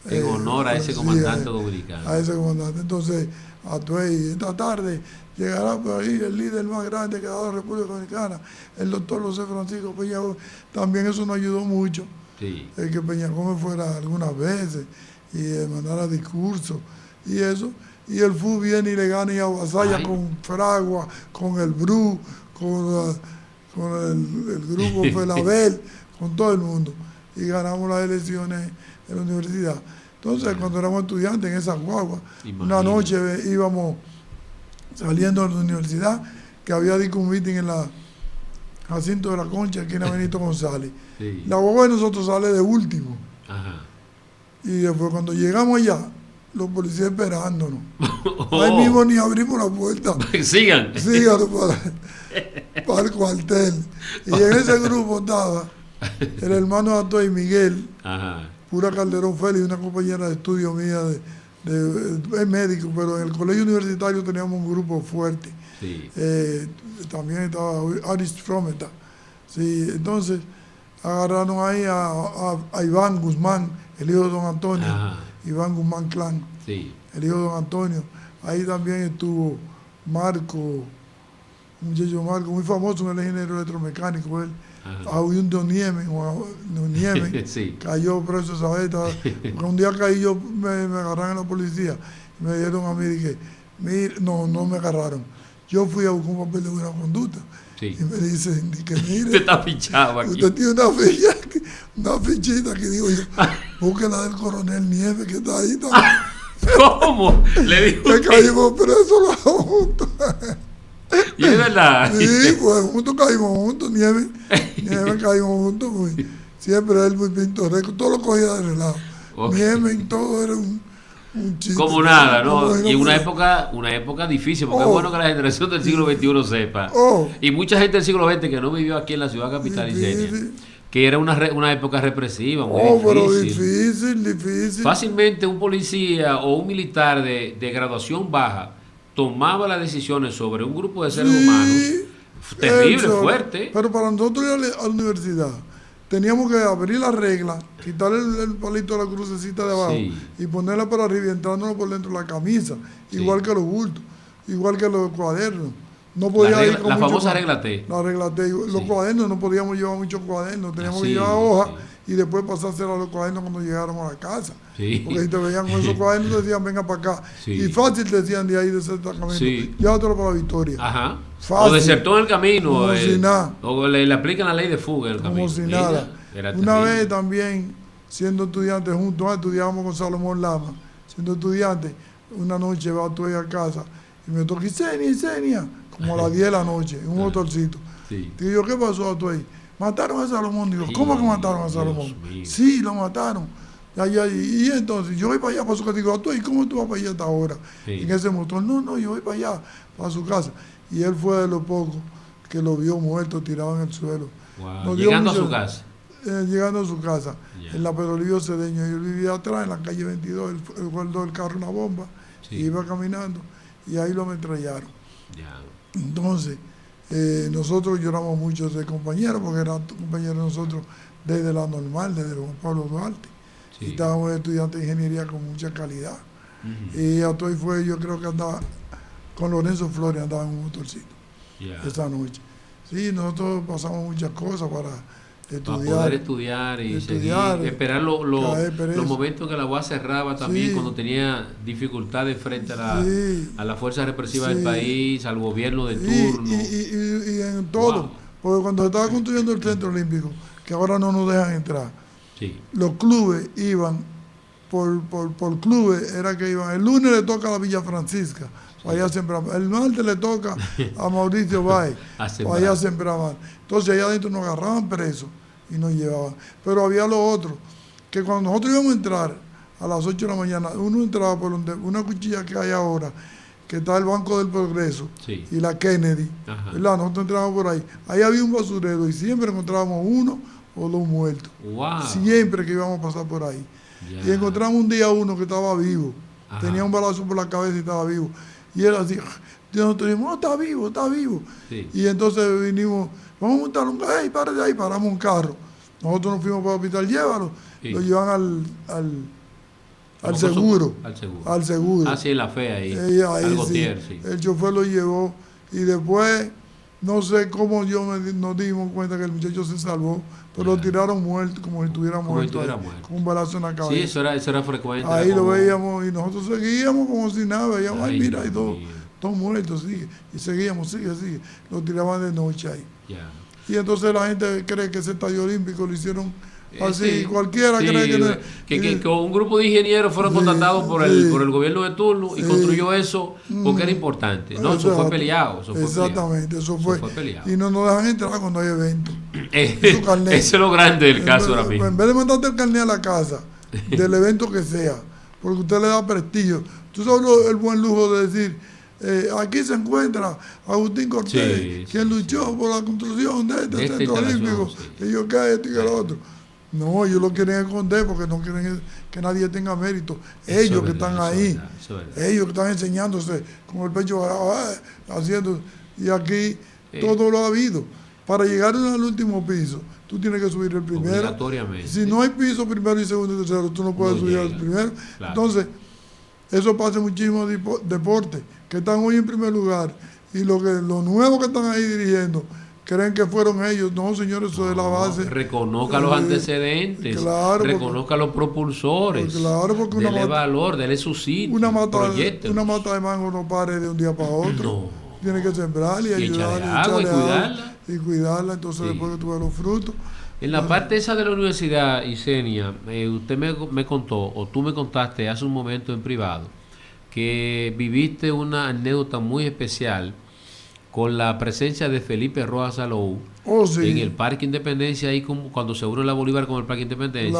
En honor a ese sí, comandante dominicano. A ese comandante. Entonces, Atuey, esta tarde llegará por ahí el líder más grande que ha dado la República Dominicana, el doctor José Francisco Peña Gómez. También eso nos ayudó mucho, Sí. que Peña Gómez fuera algunas veces y mandara discursos y eso. Y el FU viene y le gana y avasalla Ay. con Fragua, con el BRU, con el grupo Felabel, con todo el mundo. Y ganamos las elecciones en la universidad. Entonces, cuando éramos estudiantes en esa guagua, una noche íbamos saliendo de la universidad, que había disco meeting en la Jacinto de la Concha, aquí en la Benito González. Sí. La guagua de nosotros sale de último. Ajá. Y después cuando llegamos allá, los policías esperándonos. Oh. Ahí mismo ni abrimos la puerta. Sigan. Síganos para el cuartel. Y en ese grupo estaba el hermano Atuey Miguel, Ajá. Pura Calderón Félix, una compañera de estudio mía, es médico, pero en el colegio universitario teníamos un grupo fuerte. Sí. También estaba Aris Frometa. Sí, entonces agarraron ahí a Iván Guzmán, el hijo de don Antonio, Ajá. Iván Guzmán Clan, Sí. el hijo de don Antonio. Ahí también estuvo Marco, un muchacho Marco, muy famoso, un ingeniero electromecánico, él. Ajá. A un Don Niemen, Sí. cayó preso esa vez. Porque un día caí yo, me agarraron en la policía, y me dieron a mí, dije, no me agarraron. Yo fui a buscar un papel de buena conducta. Sí. Y me dicen, que mire, Usted está fichado aquí. usted tiene una fichita que digo yo, búsquela del coronel Nieves que está ahí también. ¿Cómo? Le dijo Que usted. caímos presos los dos juntos. Y es verdad. Sí, pues juntos caímos juntos, Nieves caímos juntos, pues, siempre él muy pintoresco, todo lo cogía de relajo. Ok. Nieves, todo era un chiste. Como nada, ¿no? Como Y no, una época difícil, porque Oh. es bueno que la generación del siglo XXI sepa. Oh. Y mucha gente del siglo XX que no vivió aquí en la ciudad capital Difícil. iseña, que era una época represiva, muy pero difícil. difícil. Fácilmente un policía o un militar de graduación baja tomaba las decisiones sobre un grupo de seres humanos. Terrible, Eso, fuerte. Pero para nosotros ir a la universidad, teníamos que abrir la regla, quitar el palito de la crucecita de abajo Sí. y ponerla para arriba y entrándonos por dentro de la camisa, Sí. igual que los bultos, igual que los cuadernos. No podía ir con La mucho famosa cua- regla T. La regla T. Los Sí. cuadernos no podíamos llevar muchos cuadernos, teníamos Sí, que llevar hojas sí. y después pasársela a los cuadernos cuando llegáramos a la casa. Sí. Porque si te veían con esos cuadernos te decían venga para acá. Sí. Y fácil te decían de ahí de ese destacamento, Sí. llévatelo para la Victoria. Ajá. Fácil. O desertó en el camino. Como si nada. O le aplican la ley de fuga en el Como camino. si Mira, nada. era Una terrible. vez también, siendo estudiantes juntos, estudiábamos con Salomón Lama, siendo estudiantes, una noche va tú a casa y me toca, Isenia, como a las 10 de la noche, en un motorcito. Sí. Digo yo, ¿qué pasó tú ahí? Mataron a Salomón. Digo, ¿cómo que mataron a Dios Salomón? mío. Sí, lo mataron. Y entonces yo voy para allá para su casa. Digo, ¿tú y cómo tú vas para allá hasta ahora? Sí. En ese motor, no, yo voy para allá, para su casa. Y él fue de los pocos que lo vio muerto, tirado en el suelo. Wow. Nos dio Llegando a mucho- su casa. llegando a su casa, Ya. en la Pedro Livio Cedeño. Yo vivía atrás, en la calle 22, él guardó el carro una bomba, Sí. y iba caminando, y ahí lo ametrallaron. Ya. Entonces, nosotros lloramos mucho de ese compañero, porque era compañero de nosotros desde la normal, desde Juan Pablo Duarte. Sí. Y estábamos estudiantes de ingeniería con mucha calidad. Y Atoy fue, yo creo que andaba con Lorenzo Flores, andaba en un motorcito esa noche. Sí, nosotros pasamos muchas cosas para estudiar. Para poder estudiar y seguir, esperar los momentos en que la UAS cerraba también, cuando tenía dificultades frente a la fuerza represiva del país, al gobierno de turno. Y en todo, porque cuando se estaba construyendo el Centro Olímpico, que ahora no nos dejan entrar, los clubes iban, por clubes era que iban, el lunes le toca a la Villa Francisca, para allá sembraban, el martes le toca a Mauricio Báez, para allá sembraban. Entonces allá adentro nos agarraban presos y nos llevaban. Pero había lo otro, que cuando nosotros íbamos a entrar a las 8 de la mañana, uno entraba por donde una cuchilla que hay ahora, que está el Banco del Progreso y la Kennedy, ¿verdad? Nosotros entrábamos por ahí. Ahí había un basurero y siempre encontrábamos uno o dos muertos. Siempre que íbamos a pasar por ahí. Y encontramos un día uno que estaba vivo. Tenía un balazo por la cabeza y estaba vivo. Y él así, nosotros dijimos, está vivo, está vivo. Y entonces vinimos, vamos a montar un carro, párate ahí, paramos un carro. Nosotros nos fuimos para el hospital, llévalo. Lo llevan al seguro. Al seguro. Sí, en la fe ahí. Al Gautier, el chofer lo llevó y después, no sé cómo nos dimos cuenta que el muchacho se salvó, pero lo tiraron muerto, como si estuviera muerto. Con un balazo en la cabeza. Sí, eso era frecuente. Ahí lo veíamos y nosotros seguíamos como si nada, veíamos, ay, mira, hay dos muertos, sigue. Y seguíamos, sigue. Lo tiraban de noche ahí. Y entonces la gente cree que ese estadio olímpico lo hicieron así, cualquiera cree que un grupo de ingenieros fueron contratados por el gobierno de turno y construyó eso porque era importante. No, eso fue peleado. Eso fue peleado. Y no nos dejan entrar cuando hay eventos. Eso es lo grande del caso ahora mismo. En vez de mandarte el carnet a la casa, del evento que sea, porque usted le da prestigio, tú sabes el buen lujo de decir, aquí se encuentra Agustín Cortés, quien luchó por la construcción de este centro olímpico, y yo que esto y que lo otro. No, ellos lo quieren esconder porque no quieren que nadie tenga mérito. Ellos que están ahí, ellos que están enseñándose con el pecho haciendo, y aquí todo lo ha habido. Para llegar al último piso, tú tienes que subir el primero. Si no hay piso primero y segundo y tercero, tú no puedes subir al primero. Entonces, eso pasa en muchísimos deportes que están hoy en primer lugar y los nuevos que están ahí dirigiendo creen que fueron ellos. No, señores, eso es la base. Reconozca los antecedentes, reconozca los propulsores, porque dele valor, dele su sitio. Una mata de mango no pare de un día para otro. Tiene que sembrarla y ayudarla, echarle agua y cuidarla. Entonces después que tuve los frutos. En la parte esa de la universidad, Isenia, usted me contó, o tú me contaste hace un momento en privado, que viviste una anécdota muy especial con la presencia de Felipe Rojas Salou en el Parque Independencia, ahí cuando se unió la Bolívar con el Parque Independencia,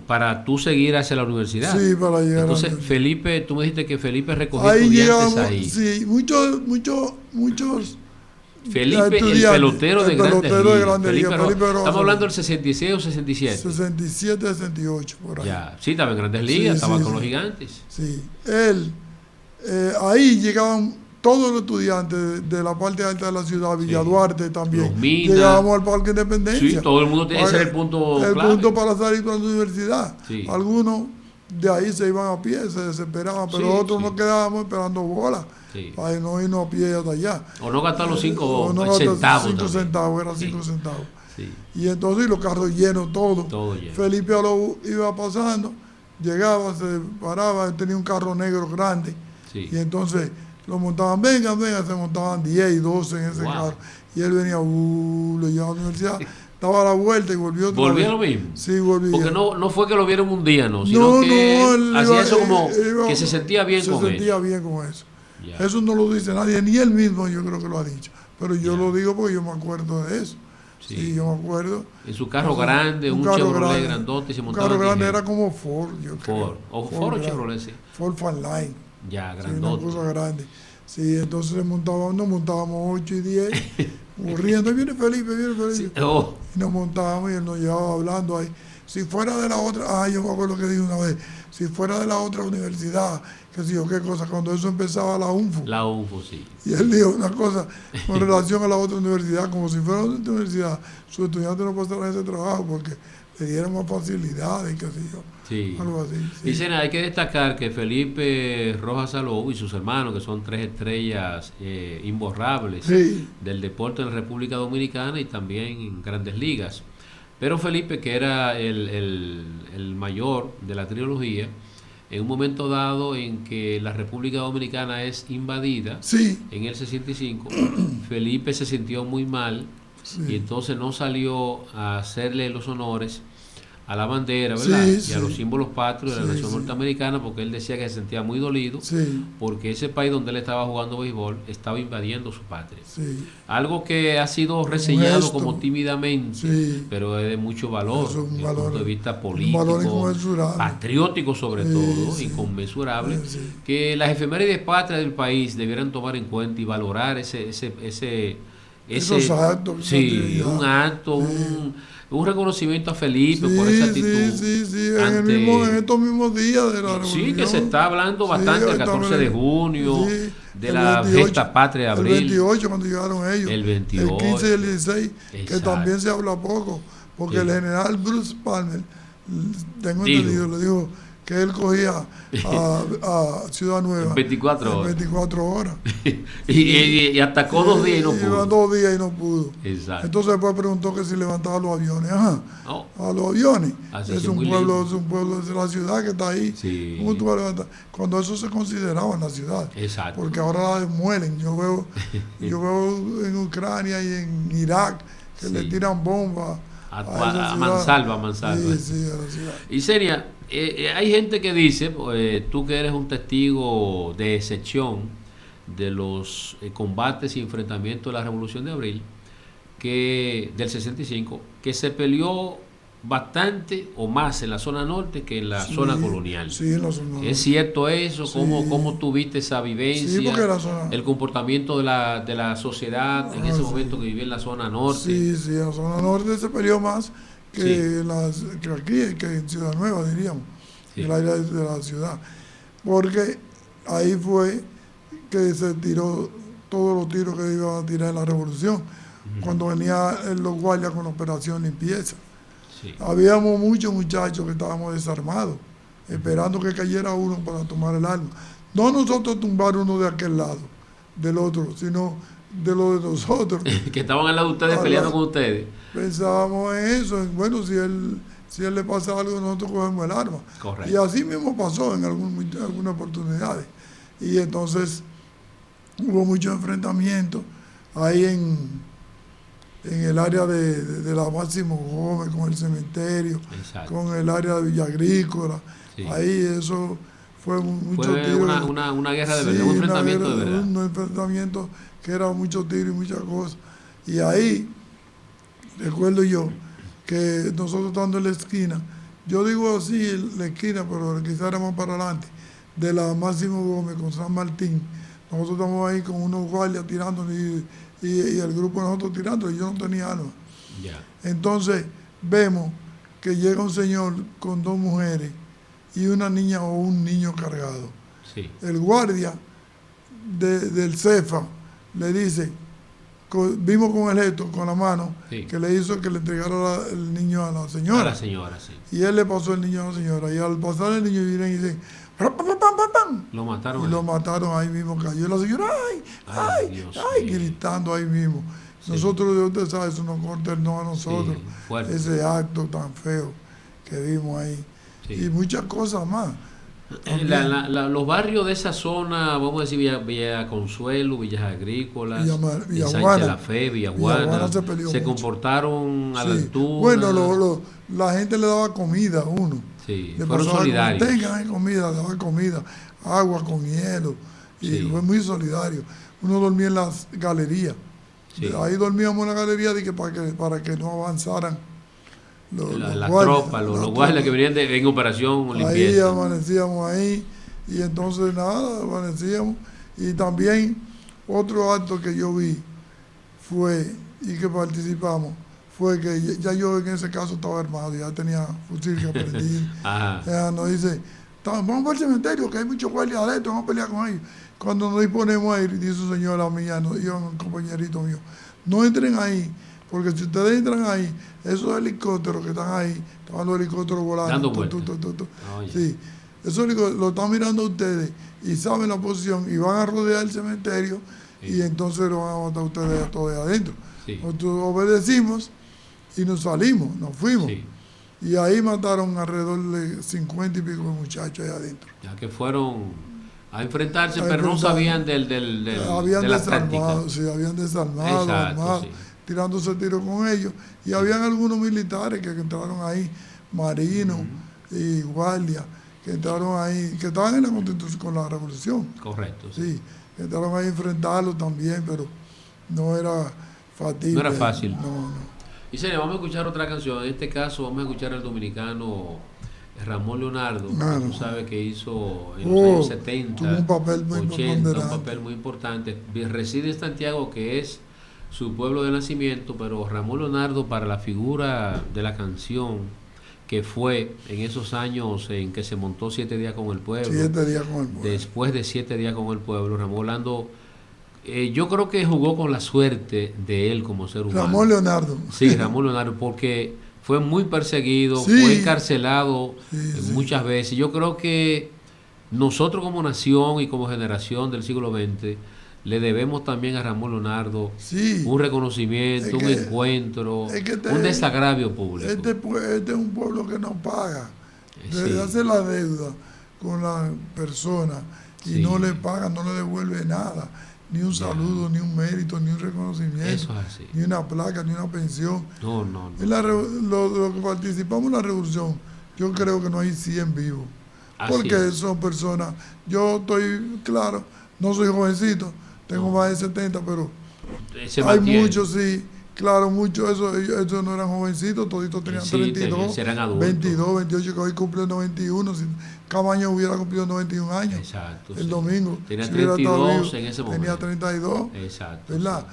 para tú seguir hacia la universidad. Sí, para llegar. Entonces, Felipe, tú me dijiste que Felipe recogía estudiantes ahí. Sí, muchos. Felipe, el pelotero de Grandes Ligas. Estamos hablando del 66 o 67. 67, 68, por ahí. Sí, estaba en Grandes Ligas, estaba con los Gigantes. Sí, ahí llegaban todos los estudiantes de la parte alta de la ciudad, Villa Duarte también. Llegábamos al Parque Independencia. Sí, todo el mundo tiene que ser el punto clave. Punto para salir para la universidad. Algunos de ahí se iban a pie, se desesperaban, pero otros nos quedábamos esperando bolas. Para no irnos a pie hasta allá. O no gastar los 5 centavos. 5 centavos, era 5 centavos. Y entonces los carros llenos, todo lleno. Felipe Alou iba pasando, llegaba, se paraba, tenía un carro negro grande. Y entonces lo montaban, vengan, se montaban 10 y 12 en ese carro. Y él venía, lo llevaba a la universidad, daba la vuelta y volvió otra vez. ¿Volvió lo mismo? Sí, volvía. Porque no fue que lo vieron un día, sino que él hacía eso como que se sentía bien con eso. Se sentía bien con eso. Eso no lo dice nadie, ni él mismo yo creo que lo ha dicho. Pero yo lo digo porque yo me acuerdo de eso. Sí, yo me acuerdo. En su carro grande, un Chevrolet grandote, se montaba. Un carro grande era como Ford, yo creo. Ford o Chevrolet, sí. Ford Fanline. Grandote. Una cosa grande. Sí, entonces nos montábamos 8 y 10, corriendo. Ahí viene Felipe. Sí. Y nos montábamos y él nos llevaba hablando ahí. si fuera de la otra, yo me acuerdo que dije una vez, si fuera de la otra universidad, qué sé yo, qué cosa, cuando eso empezaba la UNFU. La UNFU, sí. Y él dijo una cosa con relación a la otra universidad, como si fuera otra universidad, sus estudiantes no pasaran ese trabajo porque le dieran más facilidades, qué sé yo. Sí. Algo así. Sí. Dicen, hay que destacar que Felipe Rojas Salou y sus hermanos, que son 3 estrellas imborrables Sí. del deporte en la República Dominicana y también en Grandes Ligas. Pero Felipe, que era el mayor de la trilogía, en un momento dado en que la República Dominicana es invadida, Sí. en el 65, Felipe se sintió muy mal Sí. y entonces no salió a hacerle los honores a la bandera, ¿verdad? Sí, y a los sí. símbolos patrios de la Sí, nación sí. norteamericana, porque él decía que se sentía muy dolido Sí. porque ese país donde él estaba jugando béisbol estaba invadiendo su patria. Sí. Algo que ha sido reseñado gesto. como tímidamente, Sí. pero es de mucho valor, Eso es un desde el valor- punto de vista un político, valor inconmensurable. patriótico sobre Sí, todo, sí. inconmensurable, Sí. que las efemérides patrias del país debieran tomar en cuenta y valorar Esos actos, sí, esa un acto, sí. un reconocimiento a Felipe Sí, por esa actitud. sí, ante- en estos mismos días de la revolución. Sí, que se está hablando bastante el 14 de junio, de el la 28, gesta patria de abril. El 28 cuando llegaron ellos. El 28. El 15 y el 16, que Exacto. también se habla poco, porque Sí. el general Bruce Palmer, tengo Dijo. entendido, le dijo que él cogía a Ciudad Nueva En 24 horas. 24 horas. y atacó 2 días y no Iba pudo. 2 días y no pudo. Exacto. Entonces después preguntó que si levantaba los aviones. Ajá. No. A los aviones. Así Es que un muy pueblo, lindo. es un pueblo, es la ciudad que está ahí. Sí. ¿Cómo tú vas a levantar? Cuando eso se consideraba en la ciudad. Exacto. Porque ahora la demuelen. Yo veo en Ucrania y en Irak que Sí. le tiran bombas A esa ciudad. mansalva. Sí, sí, a la ciudad. Y Senia, hay gente que dice, tú que eres un testigo de excepción de los combates y enfrentamientos de la Revolución de Abril, que del 65, que se peleó bastante o más en la zona norte que en la Sí, zona colonial. Sí, en la zona. ¿Es cierto eso? Sí. ¿Cómo tuviste esa vivencia? Sí, porque la zona. El comportamiento de la sociedad en ese sí. momento que vivía en la zona norte. Sí, sí, en la zona norte se peleó más que, Sí. que aquí, que en Ciudad Nueva, diríamos, Sí. en el área de la ciudad. Porque ahí fue que se tiró todos los tiros que iban a tirar en la revolución, cuando venían los guardias con la operación limpieza. Sí. Habíamos muchos muchachos que estábamos desarmados, esperando que cayera uno para tomar el arma. No nosotros tumbar uno de aquel lado, del otro, sino de lo de nosotros. Que estaban al lado de ustedes Ah, peleando claro. con ustedes. Pensábamos en eso, en, bueno, si él le pasa algo, nosotros cogemos el arma. Correcto. Y así mismo pasó en algunas oportunidades. Y entonces hubo muchos enfrentamientos ahí en el área de la Máximo Gómez, con el cementerio, Exacto. con el área de Villa Agrícola. Sí. Ahí eso fue mucho Fue tiro. una guerra de Sí, verdad, un una enfrentamiento de guerra, verdad. un enfrentamiento que era mucho tiro y muchas cosas. Y ahí, recuerdo yo, que nosotros estando en la esquina, yo digo así, la esquina, pero quizás era más para adelante, de la Máximo Gómez con San Martín, nosotros estamos ahí con unos guardias tirando y el grupo de nosotros tirando, y yo no tenía arma. Ya. Entonces vemos que llega un señor con 2 mujeres y una niña o un niño cargado. Sí. El guardia del CEFA le dice, vimos con el gesto, con la mano, Sí. que le hizo que le entregara el niño a la señora. A la señora, sí. Y él le pasó el niño a la señora. Y al pasar el niño vienen y dicen, ¡pam, pam, pam, pam, pam! Lo mataron. Y ahí. lo mataron ahí mismo. Cayó la señora, ¡ay! Ay, ¡Ay! Dios ¡Ay! mío. Gritando ahí mismo. Sí. Nosotros, Dios te sabe, eso nos consternó a nosotros. Sí, fuerte. Ese acto tan feo que vimos ahí. Sí. Y muchas cosas más. Los barrios de esa zona, vamos a decir Villa Consuelo, Villas Agrícolas, Villaguana. Sánchez La Fe, Villaguana, Villaguana se peleó mucho. comportaron a la Sí. altura. Bueno, la gente le daba comida a uno. Sí, Le fueron pasaba solidarios. Tengan comida, le daba comida, agua con hielo. Y Sí. fue muy solidario. Uno dormía en las galerías. Sí. Ahí dormíamos en la galería para que no avanzaran los La guardias, tropa, los la guardias tropa. que venían en operación Ahí limpieza. amanecíamos ahí y entonces nada, amanecíamos. Y también otro acto que yo vi fue y que participamos fue que ya yo en ese caso estaba armado, ya tenía fusil que aprendí. Ajá. Nos dice, vamos para el cementerio, que hay muchos guardias adentro, vamos a pelear con ellos. Cuando nos disponemos a ir, dice su señora mía, yo un compañerito mío, no entren ahí, porque si ustedes entran ahí, esos helicópteros que están ahí, estaban los helicópteros volando. Dando vueltas. Sí, esos helicópteros lo están mirando ustedes y saben la posición y van a rodear el cementerio y entonces lo van a matar ustedes a todos adentro. Sí. Nosotros obedecimos y nos salimos, nos fuimos. Sí. Y ahí mataron alrededor de 50 y pico de muchachos ahí adentro. Ya que fueron a enfrentarse, pero no sabían habían de la táctica. Sí, habían desarmado, Exacto, armado, sí. tirándose tiros con ellos. Y habían algunos militares que entraron ahí, marinos y guardias, que entraron ahí, que estaban en la Constitución con la Revolución. Correcto. Sí, que entraron ahí a enfrentarlos también, pero no era factible. No era fácil. No. Y señor, vamos a escuchar otra canción. En este caso vamos a escuchar al dominicano Ramón Leonardo, que tú sabes que hizo en los años 70, tuvo un papel muy 80, un papel muy importante. Reside en Santiago, que es su pueblo de nacimiento, pero Ramón Leonardo, para la figura de la canción, que fue en esos años en que se montó 7 días con el pueblo, 7 días con el pueblo. Después de 7 días con el pueblo, Ramón Leonardo, yo creo que jugó con la suerte de él como ser humano. Ramón Leonardo. Sí, Ramón Leonardo, porque fue muy perseguido, Sí. fue encarcelado Sí. muchas veces. Yo creo que nosotros como nación y como generación del siglo XX le debemos también a Ramón Leonardo Sí. un reconocimiento, Es un que- encuentro, es que un desagravio público. Este es un pueblo que no paga. Sí. Hace la deuda con la persona y Sí. no le paga, no le devuelve nada. Ni un saludo, ni un mérito, ni un reconocimiento. Eso es así. Ni una placa, ni una pensión. No, no, no. En lo que participamos en la revolución, yo creo que no hay 100 vivos. Así Porque es. son personas, yo estoy claro, no soy jovencito, tengo más de 70, pero Se hay mantiene. muchos, sí, claro, muchos, esos no eran jovencitos, toditos tenían Sí, 32, eran adultos. 22, 28, que hoy cumplen 91, si Camaño hubiera cumplido 91 años. Exacto. El sí. domingo. Tenía Si hubiera estado 32 vivo, en ese momento. Tenía 32, Exacto. ¿verdad?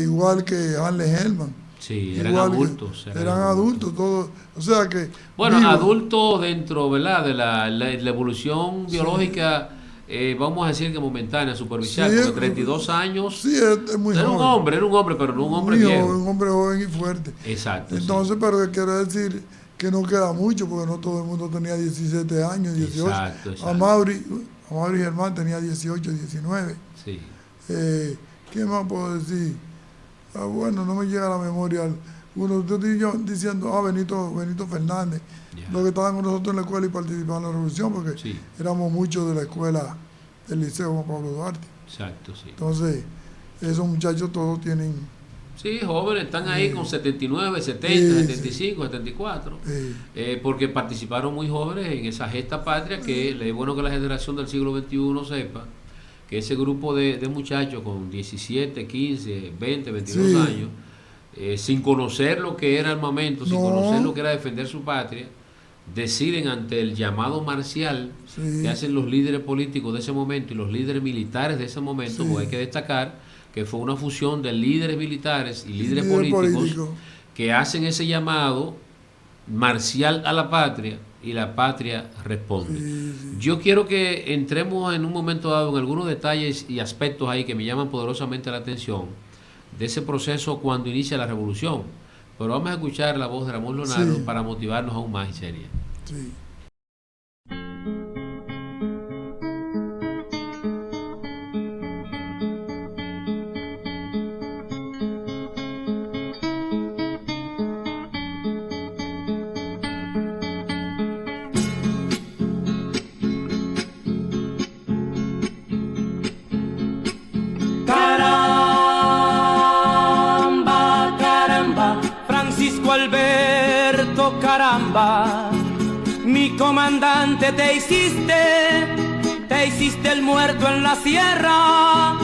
Igual que Hanley Hellman. Sí, eran Igual que- adultos. Eran adultos, todos. O sea que. Bueno, vivo. adultos dentro, ¿verdad?, de la evolución biológica, vamos a decir que momentánea, superficial, Sí, porque 32 años, Sí, es muy era joven. un hombre, pero no un hombre Muy viejo. joven, un hombre joven y fuerte. Exacto. sí. Entonces, pero que quiero decir que no queda mucho, porque no todo el mundo tenía 17 años, 18. Exacto, exacto. A Mauri Germán tenía 18, 19. Sí. ¿Qué más puedo decir? Bueno, no me llega a la memoria. Uno, estoy yo diciendo, Benito Fernández, Ya. los que estaban con nosotros en la escuela y participaban en la revolución, porque Sí. éramos muchos de la escuela del Liceo Juan Pablo Duarte. Exacto, sí. Entonces, esos muchachos todos tienen... Sí, jóvenes, están ahí con 79, 70, Sí, 75, 74, eh, porque participaron muy jóvenes en esa gesta patria, que es bueno que la generación del siglo XXI sepa que ese grupo de muchachos con 17, 15, 20, 22 Sí. años, sin conocer lo que era armamento, sin No. conocer lo que era defender su patria, deciden ante el llamado marcial Sí. que hacen los líderes políticos de ese momento y los líderes militares de ese momento, Sí. porque hay que destacar que fue una fusión de líderes militares y líderes líder políticos político. que hacen ese llamado marcial a la patria y la patria responde. Sí. Yo quiero que entremos en un momento dado en algunos detalles y aspectos ahí que me llaman poderosamente la atención de ese proceso cuando inicia la revolución. Pero vamos a escuchar la voz de Ramón Leonardo Sí. para motivarnos aún más en serie. Sí. Caramba, caramba, Francisco Alberto, caramba, mi comandante te hiciste el muerto en la sierra,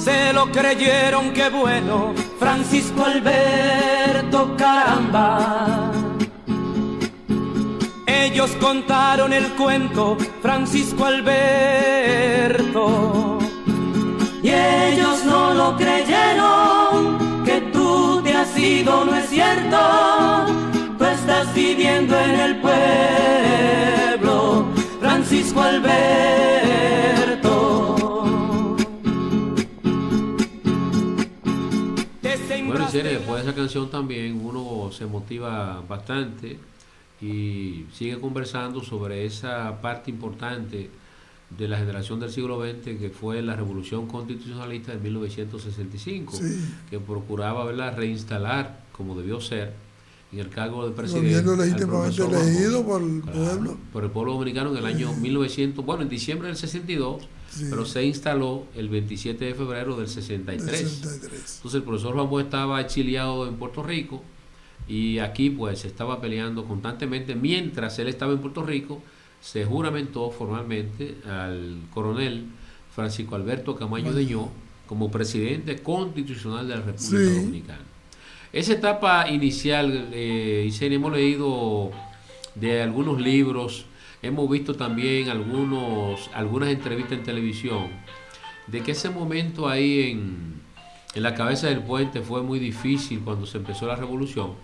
se lo creyeron, qué bueno, Francisco Alberto, caramba. Ellos contaron el cuento, Francisco Alberto, y ellos no lo creyeron, que tú te has conocido no es cierto, tú estás viviendo en el pueblo, Francisco Alberto. Bueno, y serio, después de esa canción también uno se motiva bastante y sigue conversando sobre esa parte importante de la generación del siglo XX que fue la Revolución Constitucionalista de 1965, Sí. que procuraba, ¿verdad?, reinstalar, como debió ser, en el cargo de presidente Gobierno al legítimamente profesor elegido Juan por el Bosch. pueblo. Por el pueblo dominicano en el año 1900, bueno, en diciembre del 62, Sí. pero se instaló el 27 de febrero del 63. 63. Entonces el profesor Juan Bosch estaba exiliado en Puerto Rico y aquí pues se estaba peleando constantemente. Mientras él estaba en Puerto Rico, se juramentó formalmente al coronel Francisco Alberto Camaño Deñó como presidente constitucional de la República Sí. Dominicana. Esa etapa inicial, Isenia, hemos leído de algunos libros, hemos visto también algunas entrevistas en televisión, de que ese momento ahí en la cabeza del puente fue muy difícil cuando se empezó la revolución.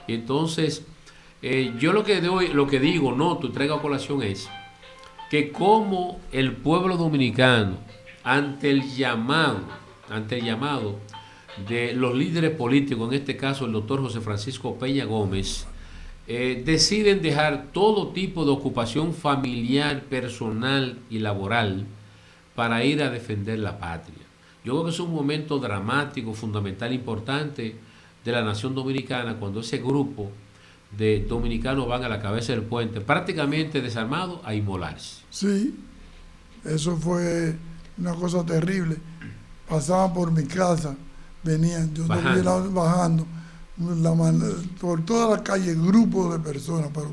Y entonces, yo lo que digo, noto y traigo a colación es que como el pueblo dominicano, ante el llamado de los líderes políticos, en este caso el doctor José Francisco Peña Gómez, deciden dejar todo tipo de ocupación familiar, personal y laboral para ir a defender la patria. Yo creo que es un momento dramático, fundamental, importante de la nación dominicana cuando ese grupo de dominicanos van a la cabeza del puente, prácticamente desarmados, a inmolarse. Sí, eso fue una cosa terrible. Pasaban por mi casa, venían, yo bajando por toda la calle, grupos de personas, pero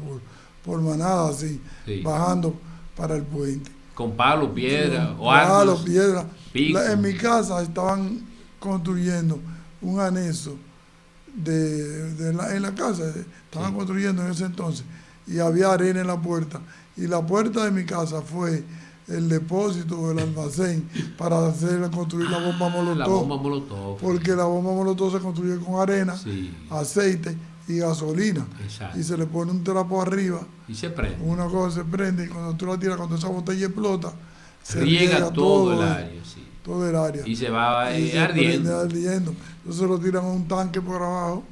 por manadas así, Sí. bajando para el puente. Con palos, piedra o Palos, armas. piedra. pico. En mi casa estaban construyendo un anexo en la casa, estaban Sí. construyendo en ese entonces, y había arena en la puerta. Y la puerta de mi casa fue el depósito, el almacén, para construir la bomba molotov. La bomba molotov. Porque la bomba molotov se construye con arena, Sí. aceite y gasolina. Exacto. Y se le pone un trapo arriba, Y se prende. una cosa se prende, y cuando tú la tiras, cuando esa botella explota, se Riega todo el área, sí. todo el área. Y se va Y se ardiendo. prende ardiendo. Entonces lo tiran a un tanque por abajo,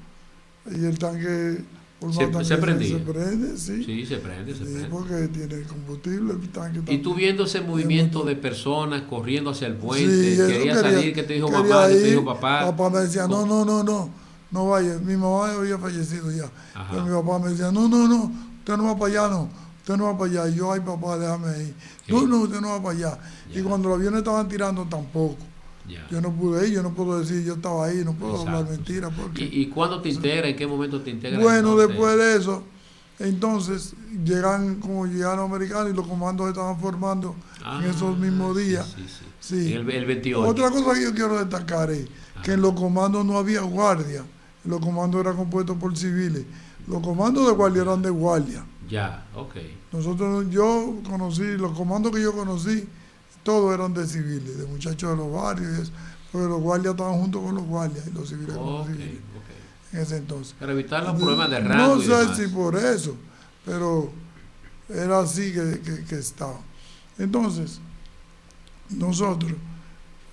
y el tanque por Se- más tanque se prendía. se prende, sí. Sí, se prende, se Sí, prende. porque tiene combustible el tanque. Y tú también. viendo ese movimiento de personas corriendo hacia el puente, Sí, eso quería salir, que te dijo quería mamá, que te ir. dijo papá. Papá me decía, no vaya. Mi mamá había fallecido ya. Ajá. Pero mi papá me decía, no, usted no va para allá, usted no va para allá. Y yo, ay papá, déjame ir. Sí. No, usted no va para allá. Ya. Y cuando los aviones estaban tirando, tampoco. Ya. Yo no pude ir, yo no puedo decir yo estaba ahí, no puedo Exacto. hablar mentiras. Porque... ¿Y cuándo te integras? ¿En qué momento te integras? Bueno, entonces? después de eso, entonces llegaron los americanos y los comandos estaban formando Ah, en esos mismos días. Sí, sí, Sí. sí. El 28. Otra cosa que yo quiero destacar es que en los comandos no había guardia, los comandos eran compuestos por civiles. Los comandos de guardia eran de guardia. Ya, ok. Yo conocí, los comandos que yo conocí, todos eran de civiles, de muchachos de los barrios y eso, porque los guardias estaban juntos con los guardias y los civiles con los Ok, civiles ok. en ese entonces. Para evitar los problemas de rango No y sé demás. si por eso, pero era así que estaba. Entonces, nosotros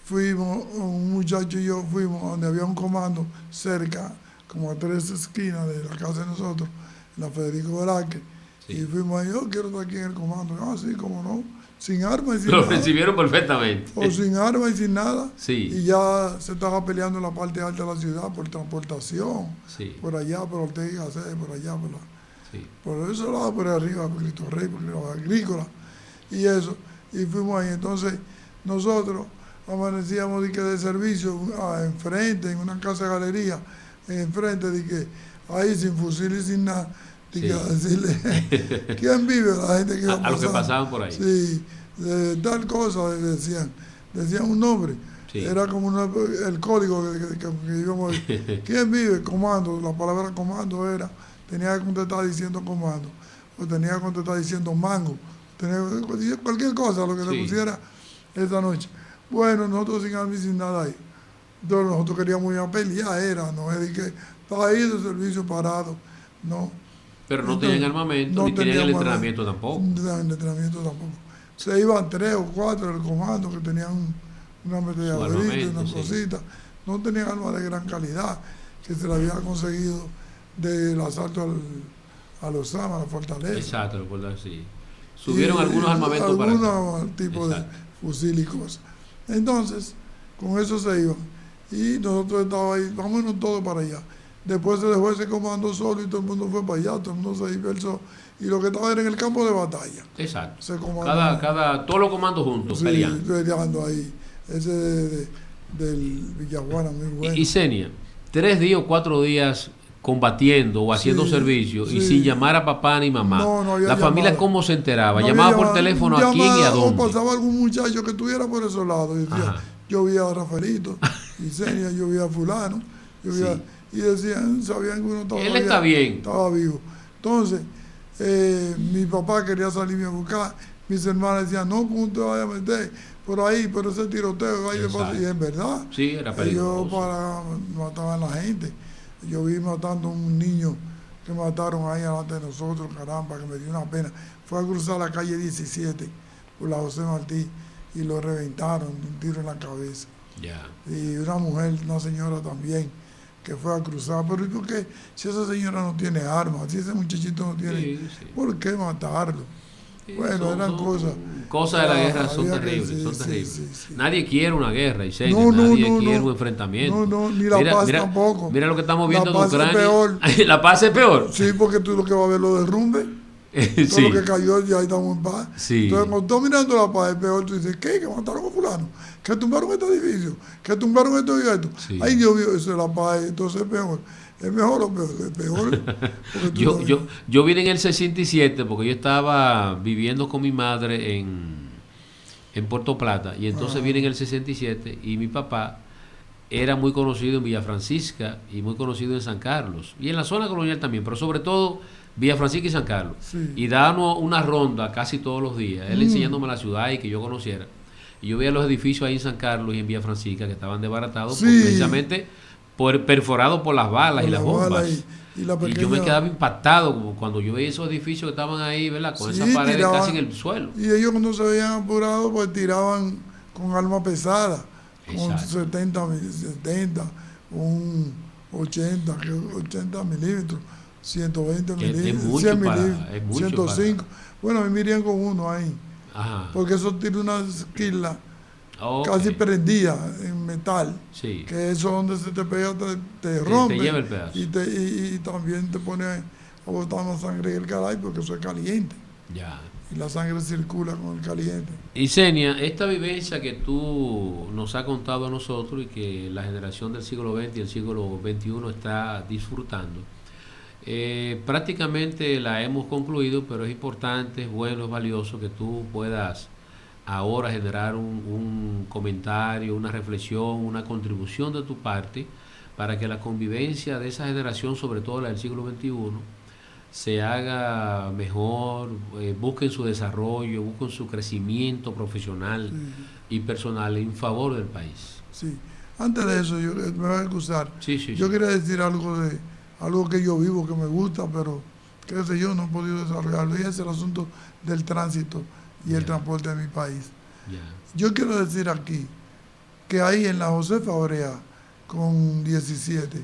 fuimos, un muchacho y yo fuimos a donde había un comando cerca, como a 3 esquinas de la casa de nosotros, en la Federico Velázquez, Sí. y fuimos ahí, yo quiero estar aquí en el comando. Ah, sí, cómo no, sin armas y sin Lo nada. recibieron perfectamente. O sin armas y sin nada. Sí. Y ya se estaba peleando en la parte alta de la ciudad por transportación, Sí, por allá, por Ortega y Gasset, por allá, sí. por ese lado, por arriba, por Cristo Rey, por la Agrícola, y eso. Y fuimos ahí. Entonces, nosotros amanecíamos de servicio enfrente, en una casa de galería, enfrente, de que ahí sin fusil y sin nada, de Sí. que a decirle, ¿quién vive? La gente que iba A los que pasando. pasaban por ahí. Sí, tal cosa decían un nombre. Sí. Era como el código que íbamos. ¿Quién vive? Comando. La palabra comando tenía que contestar diciendo comando, o tenía que contestar diciendo mango, cualquier cosa, lo que Sí. le pusiera esa noche. Bueno, nosotros sin armas y sin nada ahí. Entonces nosotros queríamos ir a pelear, no es de que estaba ahí de servicio parado, no. Pero no Entonces, tenían armamento, no ni tenían el teníamos entrenamiento tampoco. No tenían el entrenamiento tampoco. Se iban 3 o 4 del comando que tenían una ametralladora y una sí. cosita. No tenían armas de gran calidad que se le había conseguido del asalto a los Sama, a la fortaleza. Exacto, recuerdo, sí. Subieron algunos armamentos para acá. Algunos tipos de Exacto. fusil y cosas. Entonces, con eso se iban. Y nosotros estábamos ahí, vámonos todos para allá. Después se dejó ese comando solo y todo el mundo fue para allá, todo el mundo se dispersó. Y lo que estaba era en el campo de batalla. Exacto. Ese comando, Todos los comandos juntos, sí, peleando. peleando ahí. Ese del Villajuana, muy bueno. Y Senia, 3 días o 4 días combatiendo o haciendo Sí, servicio y sí. sin llamar a papá ni mamá. No había ¿La familia llamada. cómo se enteraba? No ¿Llamaba había por llamada, teléfono a quién y a O dónde? pasaba algún muchacho que estuviera por esos lados y decía, Ajá. yo vi a Rafaelito, y Senia, yo vi a fulano, yo vi a- Sí. y decían, sabían que uno estaba Él está bien. estaba vivo. Entonces, mi papá quería salirme a buscar, mis hermanas decían, no, ¿cómo te vayas a meter por ahí, por ese tiroteo? Ahí Exacto. y es verdad. Sí, era Ellos peligroso. mataban a la gente. Yo vi matando a un niño que mataron ahí delante de nosotros, caramba, que me dio una pena. Fue a cruzar la calle 17 por la José Martí y lo reventaron de un tiro en la cabeza. Ya. Y una mujer, una señora también, que fue a cruzar. Pero ¿y por qué? Si esa señora no tiene armas, si ese muchachito no tiene, Sí, sí. ¿por qué matarlo? Sí, Bueno, eran cosas. Cosas de la guerra son había que- terribles, sí, son sí, terribles. sí, sí. Nadie quiere una guerra, Isenio, No, no, nadie no, quiere no. un enfrentamiento. No, ni la paz tampoco. Mira lo que estamos La viendo en paz es Ucrania. peor. La paz es peor. Sí, porque tú lo que vas a ver lo derrumbe. Todo Sí. lo que cayó ya estamos en paz. Sí. Entonces, cuando estás mirando la paz, es peor. Tú dices, ¿qué? ¿Que mataron a fulano? ¿Que tumbaron este edificio? ¿Que tumbaron esto y esto? Sí. Ay, Dios mío, eso es la paz. Entonces es peor. ¿Es mejor o peor? Es peor. Porque tú sabes- Yo vine en el 67 porque yo estaba viviendo con mi madre en Puerto Plata y entonces vine en el 67 y mi papá era muy conocido en Villa Francisca y muy conocido en San Carlos y en la zona colonial también, pero sobre todo Villa Francisca y San Carlos. Sí. Y dábamos una ronda casi todos los días, él enseñándome la ciudad y que yo conociera. Y yo veía los edificios ahí en San Carlos y en Villa Francisca que estaban desbaratados Sí. precisamente perforados por las balas Por y las la bala bombas. y la Y yo me pequeña- quedaba impactado como cuando yo veía esos edificios que estaban ahí, ¿verdad? Con Sí, esas paredes tiraban- casi en el suelo. Y ellos cuando se veían apurados, pues tiraban con arma pesada, con Exacto. 70, un 80 milímetros, 120 Que es milímetros, mucho 100 para- milímetros, es mucho 105. Bueno, a mí me irían con uno ahí, Ajá. porque eso tiene una esquila Ok. casi prendida en metal, Sí. que eso donde se te pega te rompe. lleva el pedazo. Y también te pone a botar más sangre en el caray, porque eso es caliente. Ya. Y la sangre circula con el caliente. Y Senia, esta vivencia que tú nos has contado a nosotros y que la generación del siglo XX y el siglo XXI está disfrutando, prácticamente la hemos concluido, pero es importante, es bueno, es valioso que tú puedas ahora generar un comentario, una reflexión, una contribución de tu parte para que la convivencia de esa generación, sobre todo la del siglo XXI, se haga mejor, busquen su desarrollo, busquen su crecimiento profesional y personal en favor del país. Sí. Antes de eso, yo me voy a excusar. Sí, sí, Yo sí. quería decir algo que yo vivo, que me gusta, pero qué sé yo, no he podido desarrollarlo. Y es el asunto del tránsito y el Ya. transporte de mi país. Ya. Yo quiero decir aquí que ahí en la José Fabrea, con 17,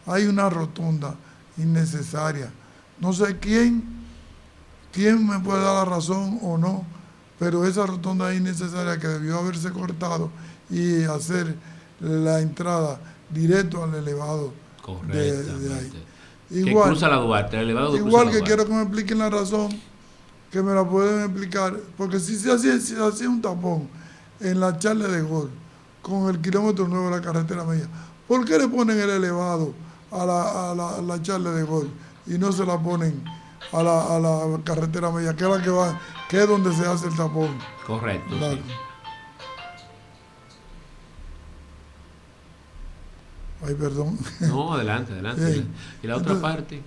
hay una rotonda innecesaria. No sé quién me puede dar la razón o no, pero esa rotonda es innecesaria que debió haberse cortado y hacer la entrada directo al elevado de ahí. Correctamente. Que Igual, cruza la Duarte, el elevado que cruza igual la que Duarte. quiero que me expliquen la razón, que me la pueden explicar, porque si se hacía un tapón en la Charles de Gaulle con el kilómetro 9 de la carretera media, ¿por qué le ponen el elevado a la Charles de Gaulle y no se la ponen a la carretera media, que es la que va, que es donde se hace el tapón? Correcto, Claro. sí. Ay, perdón. No, adelante, adelante. Bien. Y la otra Entonces, parte.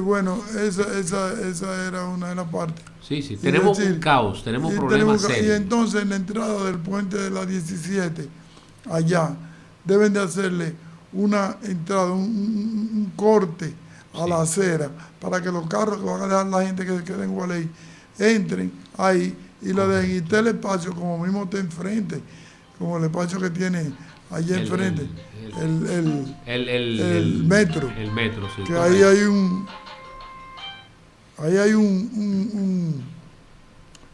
Bueno, esa era una de las partes. Sí, sí. Y Tenemos decir, un caos, tenemos y problemas y serios. entonces en la entrada del puente de la 17, allá, deben de hacerle una entrada, un corte a la acera para que los carros que van a dejar la gente que se quede en Gualey entren ahí y le dejen, y esté el espacio como mismo está enfrente, como el espacio que tiene allá enfrente, el metro. El metro, sí. Que ahí hay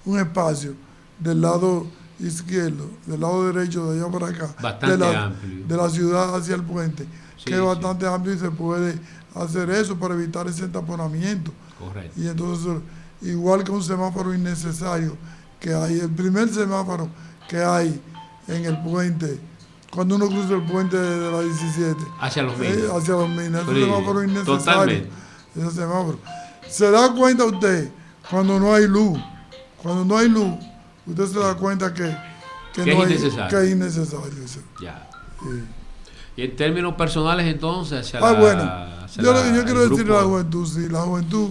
un espacio del lado izquierdo, del lado derecho de allá para acá, bastante amplio, de la ciudad hacia el puente, sí, que es bastante amplio y se puede hacer eso para evitar ese entaponamiento. Correcto. Y entonces, igual que un semáforo innecesario que hay, el primer semáforo que hay en el puente, cuando uno cruza el puente de la 17 hacia los Minas, ese semáforo innecesario. Totalmente. Ese semáforo. ¿Se da cuenta usted cuando no hay luz? Cuando no hay luz, usted se da cuenta que es innecesario. Que es innecesario eso. Ya. Sí. Y en términos personales, entonces, hacia yo quiero decirle a la juventud, sí, la juventud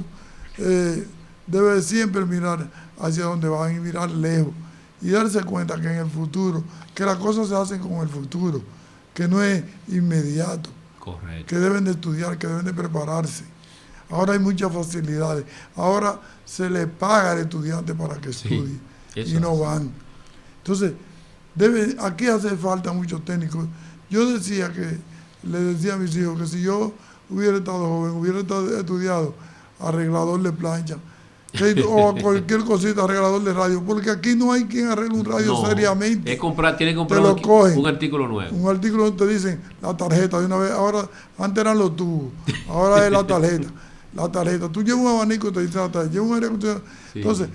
debe siempre mirar hacia donde van y mirar lejos y darse cuenta que en el futuro, que las cosas se hacen con el futuro, que no es inmediato. Correcto. Que deben de estudiar, que deben de prepararse. Ahora hay muchas facilidades. Ahora se le paga al estudiante para que estudie y no van. Entonces, aquí hace falta muchos técnicos. Yo le decía a mis hijos que si yo hubiera estado joven, hubiera estudiado arreglador de plancha, o cualquier cosita, arreglador de radio, porque aquí no hay quien arregle un radio seriamente. Tiene que comprar un artículo nuevo. Un artículo donde te dicen la tarjeta de una vez. Ahora, antes eran los tubos, ahora es la tarjeta. La tarjeta. Tú llevas un abanico y te dice la tarjeta. Llevas un aire acondicionado. Sí. Entonces,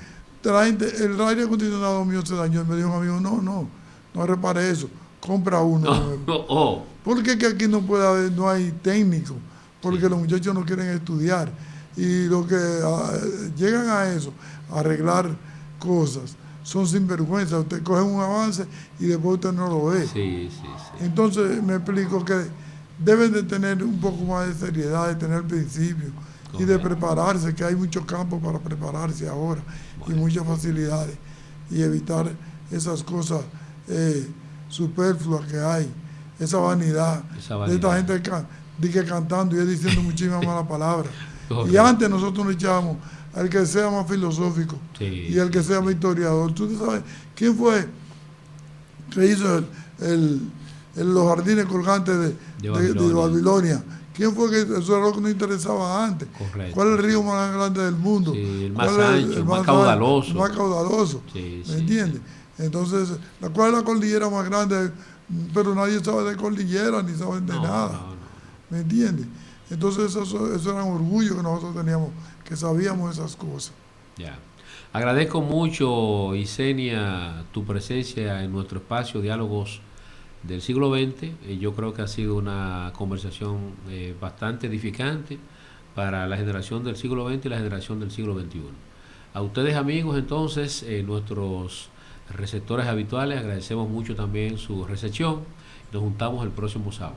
el aire acondicionado mío se dañó. Y me dijo un amigo, no repare eso. Compra uno. Porque que aquí no puede haber, no hay técnico. Porque los muchachos no quieren estudiar. Y lo que llegan a eso, a arreglar cosas, son sinvergüenza. Usted coge un avance y después usted no lo ve. Sí. Entonces me explico que deben de tener un poco más de seriedad, de tener principios y de prepararse, que hay muchos campos para prepararse ahora y muchas facilidades y evitar esas cosas superfluas que hay, esa vanidad. De esta gente que cantando y diciendo muchísimas malas palabras. Y antes nosotros nos echábamos al que sea más filosófico y al que sea más historiador. ¿Tú sabes quién fue que hizo los jardines colgantes de Babilonia? ¿Quién fue que eso era lo que nos interesaba antes? Correcto. ¿Cuál es el río más grande del mundo? Sí, el más ancho, el más caudaloso. El más caudaloso. ¿Me entiendes? Entonces, ¿cuál es la cordillera más grande? Pero nadie sabe de cordillera ni sabe de nada. ¿Me entiendes? Entonces eso era un orgullo que nosotros teníamos, que sabíamos esas cosas. Ya. Agradezco mucho, Isenia, tu presencia en nuestro espacio Diálogos del Siglo XX. Yo creo que ha sido una conversación bastante edificante para la generación del siglo XX y la generación del siglo XXI. A ustedes, amigos, entonces, nuestros receptores habituales, agradecemos mucho también su recepción. Nos juntamos el próximo sábado.